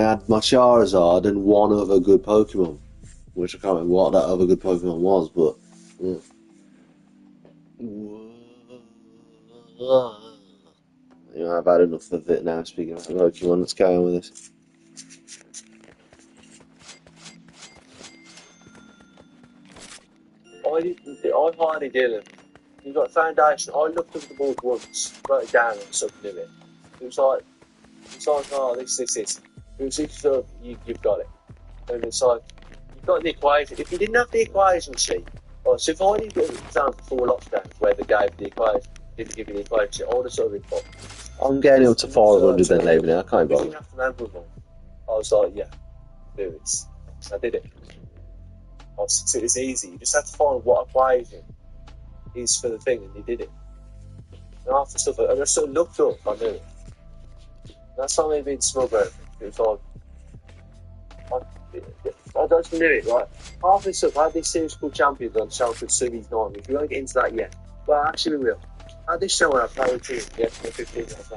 had my Charizard and one other good Pokemon. Which I can't remember what that other good Pokemon was, but, yeah. I've had enough of it now, speaking of Pokemon. Let's go on with this. I hardly did it. You've got foundation. I looked at the board once, wrote it down and something in it. It was like, oh, this. It was just you've got it. And it's like, you've got the equation. If you didn't have the equation sheet, so if I didn't get an example for lockdown where they gave the equation, didn't give you the equation sheet, I would have sort of been I'm getting up to 500 then, leaving it. I can't bother. You didn't have to remember them. I was like, yeah, do this. I did it. It was easy. You just had to find what equation is for the thing, and you did it. And after stuff, and I sort of looked up, I knew it. That's not me being smug about it. It was like, I just knew it. Like, half this stuff, I had this series called Champions on Shelford Sunny's 9. If you won't get into that yet, well, actually, we will. I had this show when I played with team, yeah, for 15 minutes.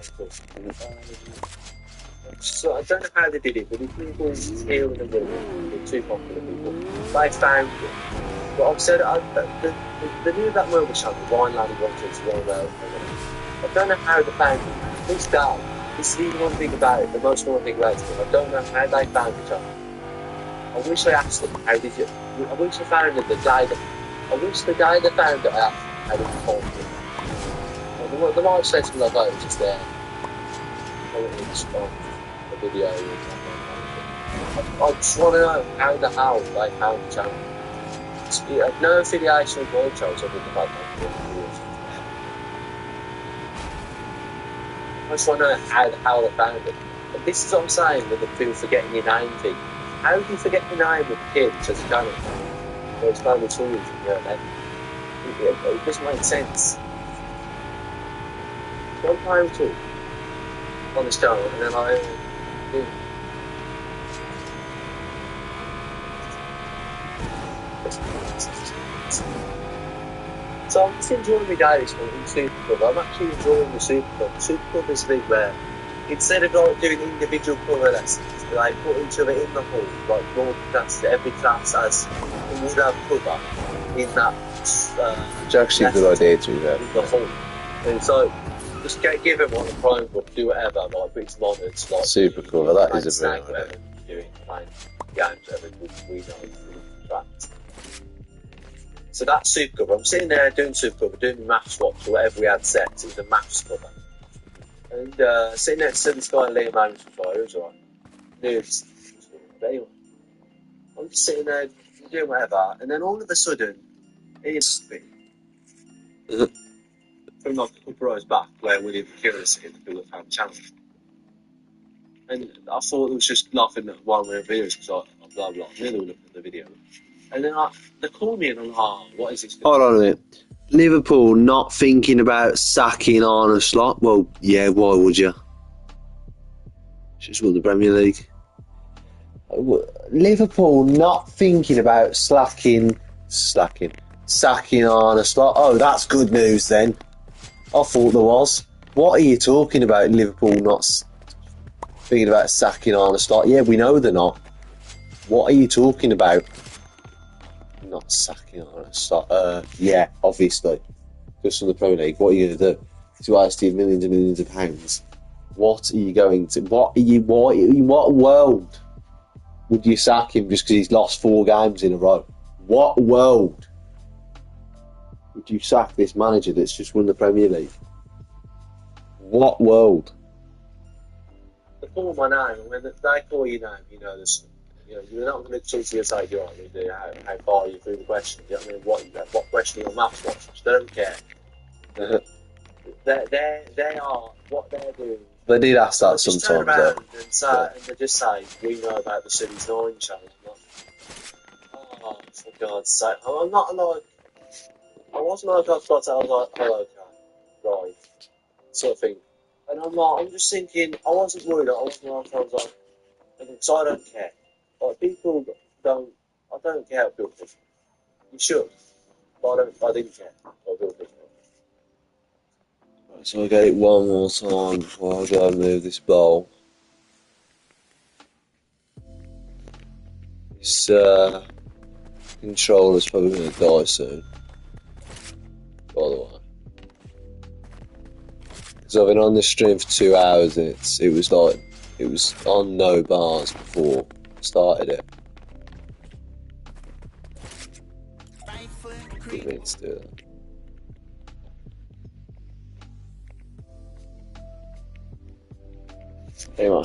So I don't know how they did it, but the people here in the room, the 2 popular people, they found it. But I've said, the new that mobile channel, Wine Lady Watches, I don't know how they found it. This day, this is the one thing about it, the most one thing about it, I don't know how they found each other. I wish I asked them, how did you? I wish I found them the day that, I wish the day they found it, I asked them how did you find it. Well, the might say something like that, it's just there. I wouldn't respond. Video. I just want to know how the hell they found the channel. It had no affiliation with my channel, so I didn't have that. I just want to know how the hell they found it. And this is what I'm saying with the people forgetting your name thing. How do you forget your name with kids as a channel? Well, it's kind of tools in your head. It doesn't make sense. One time talk on this channel, and then so I'm just enjoying my day this morning in Super Club. I'm actually enjoying the Super Club. The Super Club is big where instead of like doing individual colour lessons, they put each other in the hall, like broadcast every class as it would have cover in that. It's actually a good idea to do that. In the hall. And so just give him one a Chromebook, do whatever, like put some monitors, like super cool. That is a very whatever you're doing, playing games, whatever we know. So that's Super Cover. I'm sitting there doing Super Cover, doing the maths watch or whatever we had set. It was a maths cover. And sitting next to this guy Liam Owens before, it was alright. But anyway, I'm just sitting there doing whatever, and then all of a sudden, he's from like a couple of rows back where William McKinnon is sitting in the Philip Fan channel. And I thought it was just laughing at one of the videos because I blah blah, and then they were looking at the video. And then they called me and I'm like, what is this? Hold on a minute. Liverpool not thinking about sacking Arne Slot? Well, yeah, why would you? Just won the Premier League. Liverpool not thinking about sacking Arne Slot? Oh, that's good news then. I thought there was. What are you talking about, Liverpool not thinking about sacking Arne Slot? Yeah, we know they're not. What are you talking about? Not sacking Arne Slot. Yeah, obviously. Just from the Premier League, what are you going to do? To wasting millions and millions of pounds. What are you going to... in what world would you sack him just because he's lost 4 games in a row? What world would you sack this manager that's just won the Premier League? What world? They call my name, and when they call your name, you know this. You know, you're not going to talk to your side, you're not going to do how far you through the question. You know what I mean? What question your maths watch? They don't care. They are what they're doing. They did ask that just sometimes. Turn around and they just say, we know about the City's 9 channel. Oh, for God's sake. I'm not like. I wasn't like I've got to, I was like, oh, okay. Right. Sort of thing. And I'm just thinking, I wasn't worried, I wasn't like, I was like, because I don't care. Like, people don't, I don't care what people think. You should. But I didn't care what people think. Right, so I get it one more time before I go and move this bowl. This controller's probably going to die soon. By the way. Because I've been on this stream for 2 hours and it was on no bars before I started it. Didn't mean to do that. Anyway.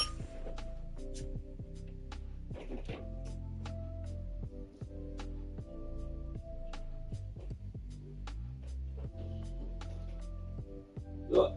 Look.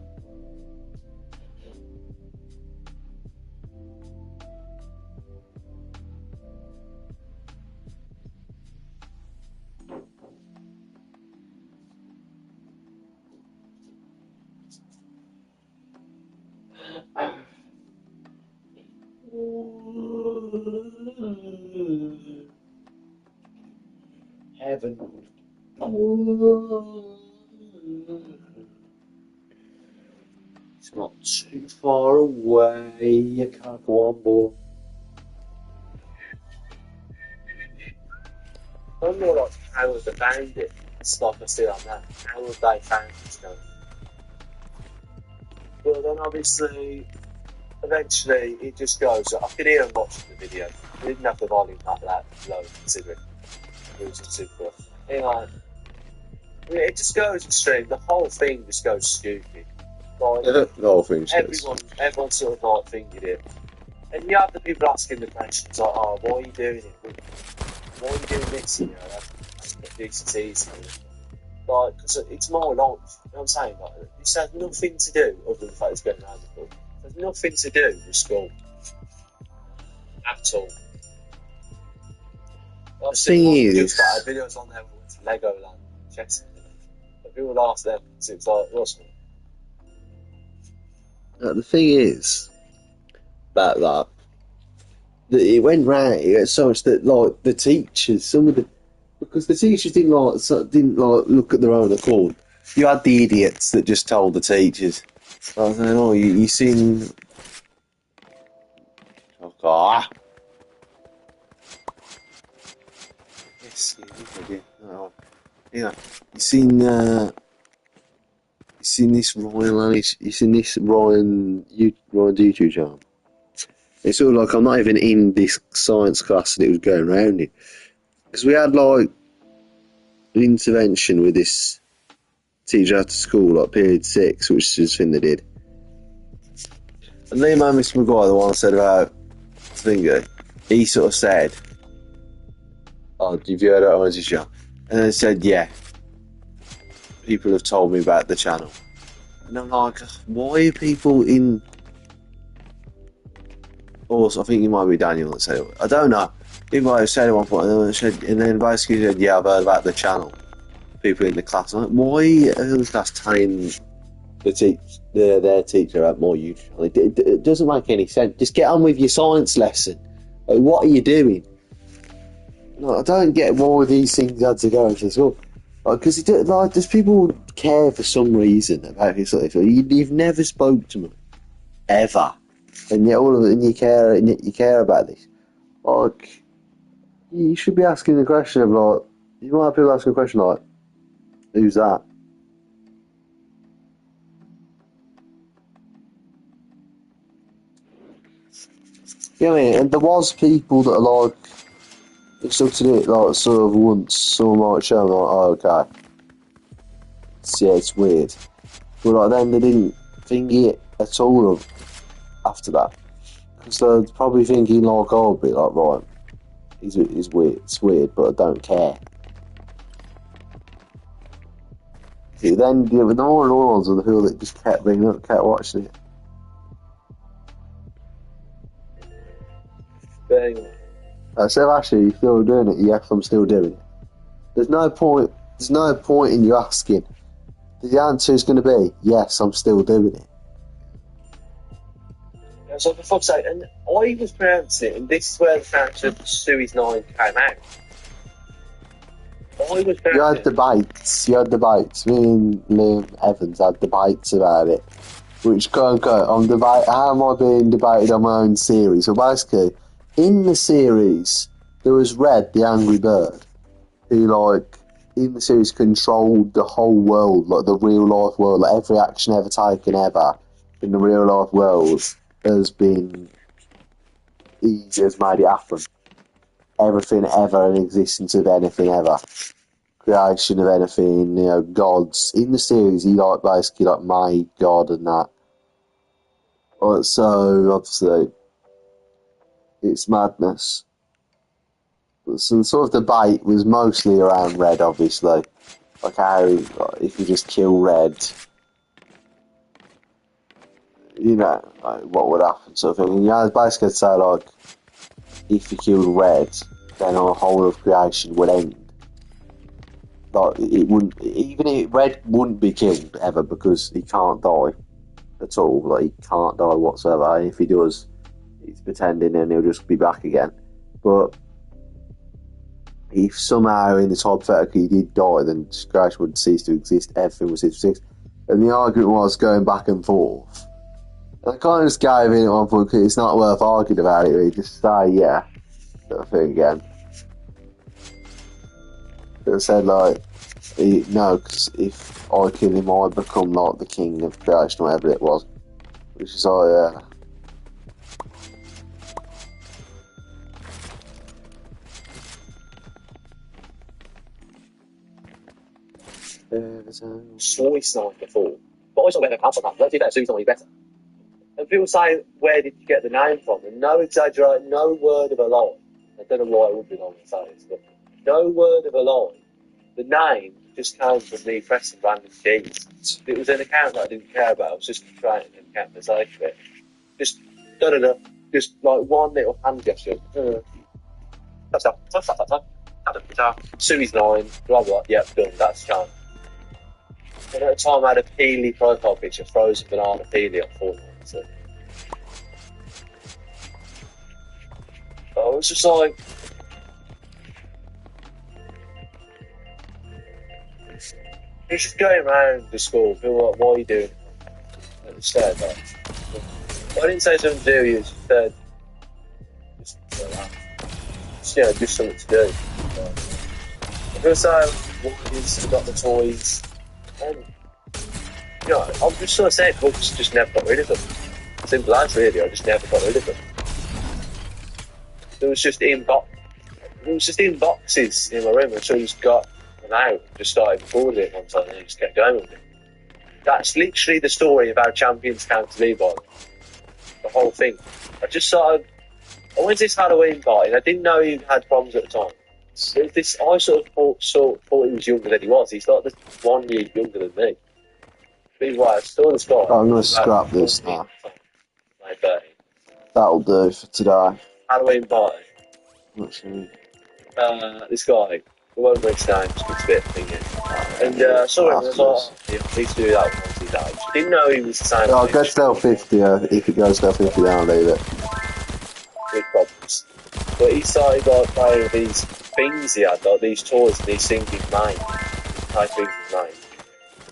Heaven. It's not too far away. You can't go on board. I'm more like, how have they found it? It's like I still on that. How have they found this going? But then obviously, eventually it just goes. I could hear them watching the video. They didn't have the volume that low, considering it was a super. Anyway, it just goes extreme. The whole thing just goes stupid. Like, The whole thing's everyone sort of like fingered it. And you have the people asking the questions like, oh, why are you doing it? Why are you doing this? You know, it's easy. Like, because it's more like, you know what I'm saying? Like, this has nothing to do, other than the fact it's going around the book. There's nothing to do with school. At all. I've seen just like videos on there with Legoland, chess. But people ask them, so it's like, what's it? The thing is about that it went round. It got so much that like the teachers, because the teachers didn't look at their own accord. You had the idiots that just told the teachers. I was saying, oh, you seen? Okay. Yes, yeah. Oh, yeah. You seen this Ryan? You seen this Ryan's YouTube channel? It's sort of like I'm not even in this science class that it was going around in, because we had like an intervention with this teacher after school, like period 6, which is the thing they did. And then Mr. Maguire, the one I said about Finger, he sort of said, "Oh, have you heard of Ozzy Show?" And I said, "Yeah. People have told me about the channel." And I'm like, why are people in... Also, I think it might be Daniel that said it. I don't know. He might have said at one point, and then basically said, "Yeah, I've heard about the channel." People in the class. I'm like, why are the class telling their teacher about more YouTube? It doesn't make any sense. Just get on with your science lesson. Like, what are you doing? No, I don't get why these things had to go into school. Because does people care for some reason about this sort of thing? You've never spoke to me ever, and yet all of it, and you care about this. Like, you should be asking the question of like, you might have people asking a question like, "Who's that?" You know what I mean? And there was people that are like, it's looked at it like sort of once, someone might show them like, "Oh, okay. Yeah, it's weird." But like then they didn't think it at all after that. Because they're probably thinking like, oh, a bit like, right, it's weird, but I don't care. See, then the more annoying ones are the people that just kept bringing up, kept watching it. But anyway, I said, actually, you still doing it? Yes, I'm still doing it. There's no point in you asking. The answer is going to be, yes, I'm still doing it. So for fuck's sake, and I was pronouncing it, and this is where the pronunciation of Suey's 9 came out. I was You had debates. Me and Liam Evans had debates about it. Which how am I being debated on my own series? So basically, in the series, there was Red, the angry bird, who, like, in the series controlled the whole world, like the real life world, like every action ever taken ever in the real life world has been, he has made it happen. Everything ever in existence of anything ever. Creation of anything, you know, gods. In the series, he, like, basically, like, made God and that. So, obviously, it's madness. Some sort of debate was mostly around Red, obviously. Like how, if you just kill Red, you know, like, what would happen, sort of thing. And you know, basically say, like, if you killed Red, then the whole of creation would end. Like, it wouldn't, even if Red wouldn't be killed ever because he can't die at all. Like, he can't die whatsoever. If he does, he's pretending and he'll just be back again. But if somehow in this hypothetical he did die, then creation would cease to exist, everything would cease to exist. And the argument was going back and forth. And I kind of just gave in at one point because it's not worth arguing about it, really. Just say, yeah, sort of thing again. It said, like, no, because if I kill him, I become, like, the king of creation, whatever it was. Which is, like, yeah. Suey's 9 before. But I also went to cancel that. Let's do that, Suey's 9 better. And people say, where did you get the name from? And no exaggerate, no word of a lie. I don't know why I would be long to say this, but no word of a lie. The name just came from me pressing random keys. It was an account that I didn't care about. I was just creating an account for the sake of it. Just, da-da-da. Just like one little hand gesture. Suey's 9, blah blah, yep, done, that's done. And at the time I had a Peely profile picture, frozen banana Peely on Fortnite. So I was just like, he's just going around the school, people like, what are you doing? And it said that. I didn't say something to do, you just said, just like that. Just, you know, just something to do. I'm going to say, what is, got the toys, and, you know, I'm just sort of saying, Hooks just never got rid of them. Simple as, really, I just never got rid of them. It was just in boxes in my room, and so I just got them out, just started recording it one time, and just kept going with it. That's literally the story of how Champions came to be, by the whole thing. I just sort of, I went to this Halloween party, and I didn't know he had problems at the time. I sort of thought he was younger than he was. He's like 1 year younger than me. Meanwhile, still the spot. I'm going to scrap this now. That'll do for today. Halloween party. Actually, This guy, we won't bring his name, just a bit thingy. And I saw him and I was like, oh, yeah, I need to do that once he's out. Didn't know he was the same. I'll go to level 50. If it goes to level 50, then I'll leave it. Big problems. But he started like playing with these things he had, like these toys and these things he'd made. Type things he'd made.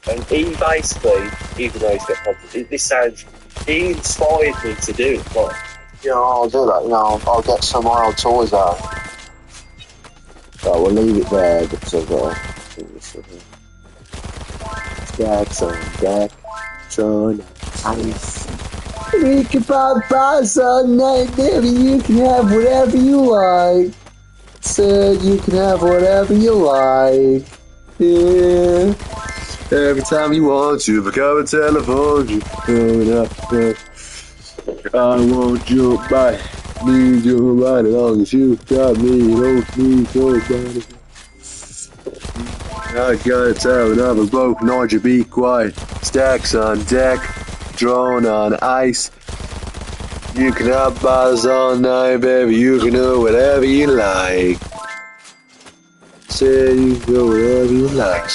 And he basically, even though he's got problems, he inspired me to do it. Like, Yeah, I'll do that. You know, I'll get some more old toys out. So we'll leave it there because I've got stacks on deck, John, ice. We can pass on night, baby. You can have whatever you like. Said you can have whatever you like. Yeah. Every time you want, you become a telephone. I want your body, need your body, as long as you got me, don't need your body. I gotta tell another broken order, be quiet. Stacks on deck, drone on ice. You can have bars all night, baby. You can do whatever you like. Say you can do whatever you like.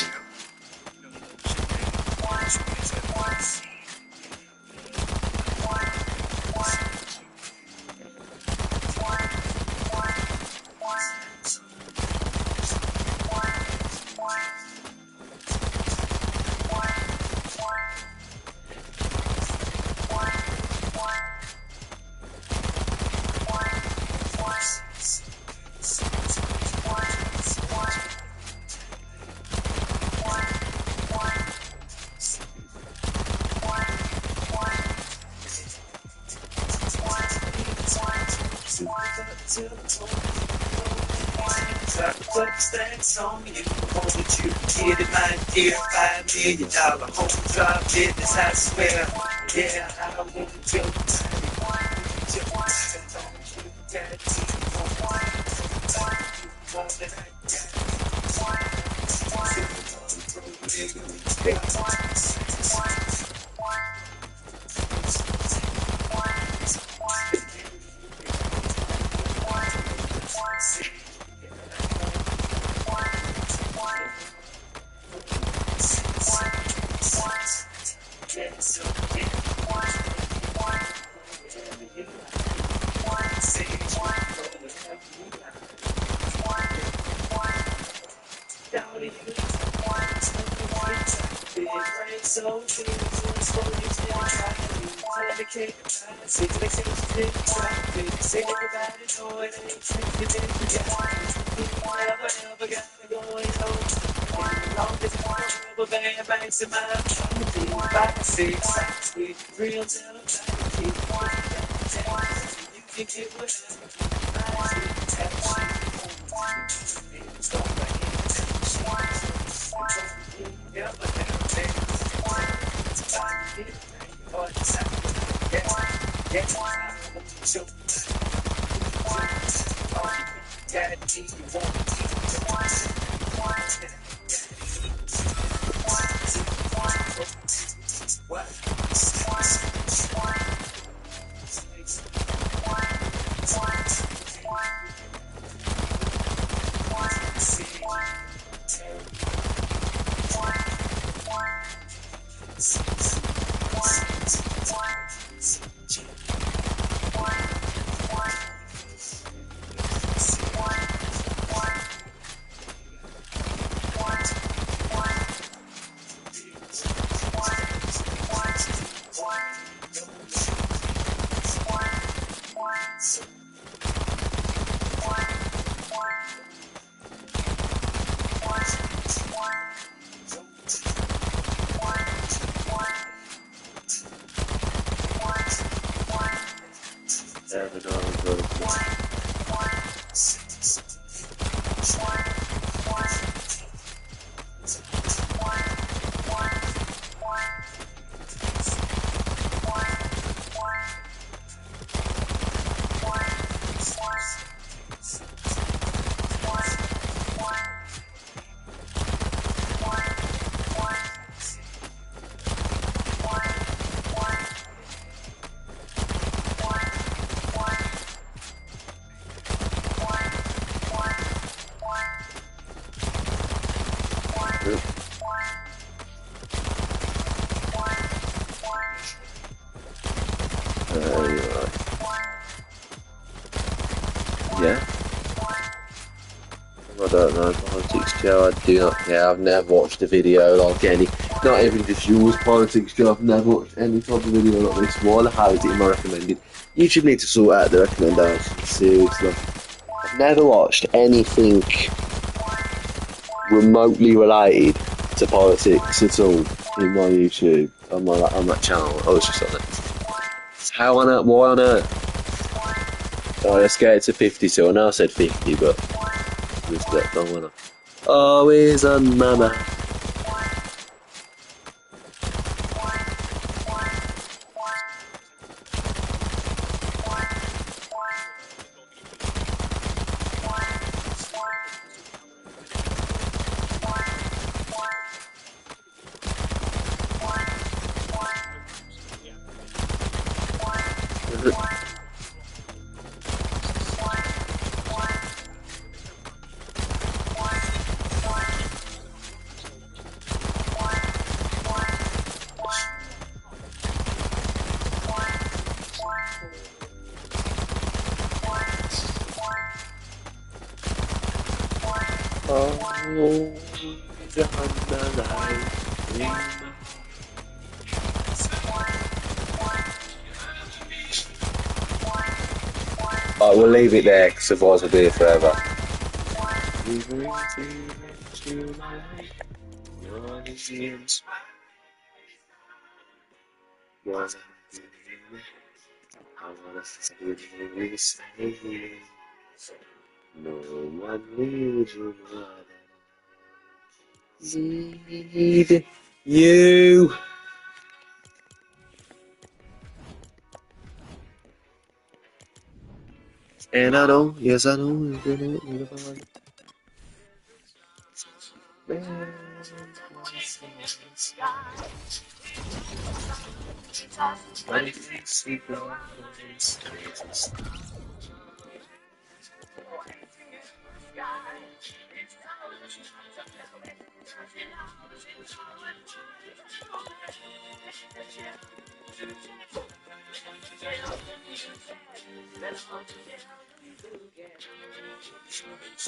Stacks on you, won't you get it, my dear? $5 million home drop business, I swear. Yeah, I want you. Yeah. I don't know, Politics Joe, I do not care. I've never watched a video like any, not even just yours, Politics Joe, I've never watched any type of video like this. Why the hell is it in my recommended? YouTube need to sort out the recommendations, seriously. I've never watched anything remotely related to politics at all in my YouTube, on that channel. I was just on it. How on earth, why on earth? Oh, let's get it to 52. I know I said 50, but it was left on, wasn't I? Always on mama. Oh, we'll leave it there because otherwise we'll be here forever. No one needs you more than need you. And I know, yes I know,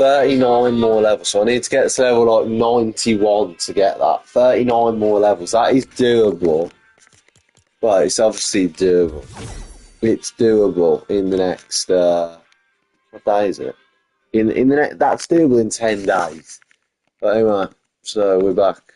$39 more levels, so I need to get to level like 91 to get that. 39 more levels, that is doable. But it's obviously doable. It's doable in the next, what day is it? In the next, that's doable in 10 days. But anyway, so we're back.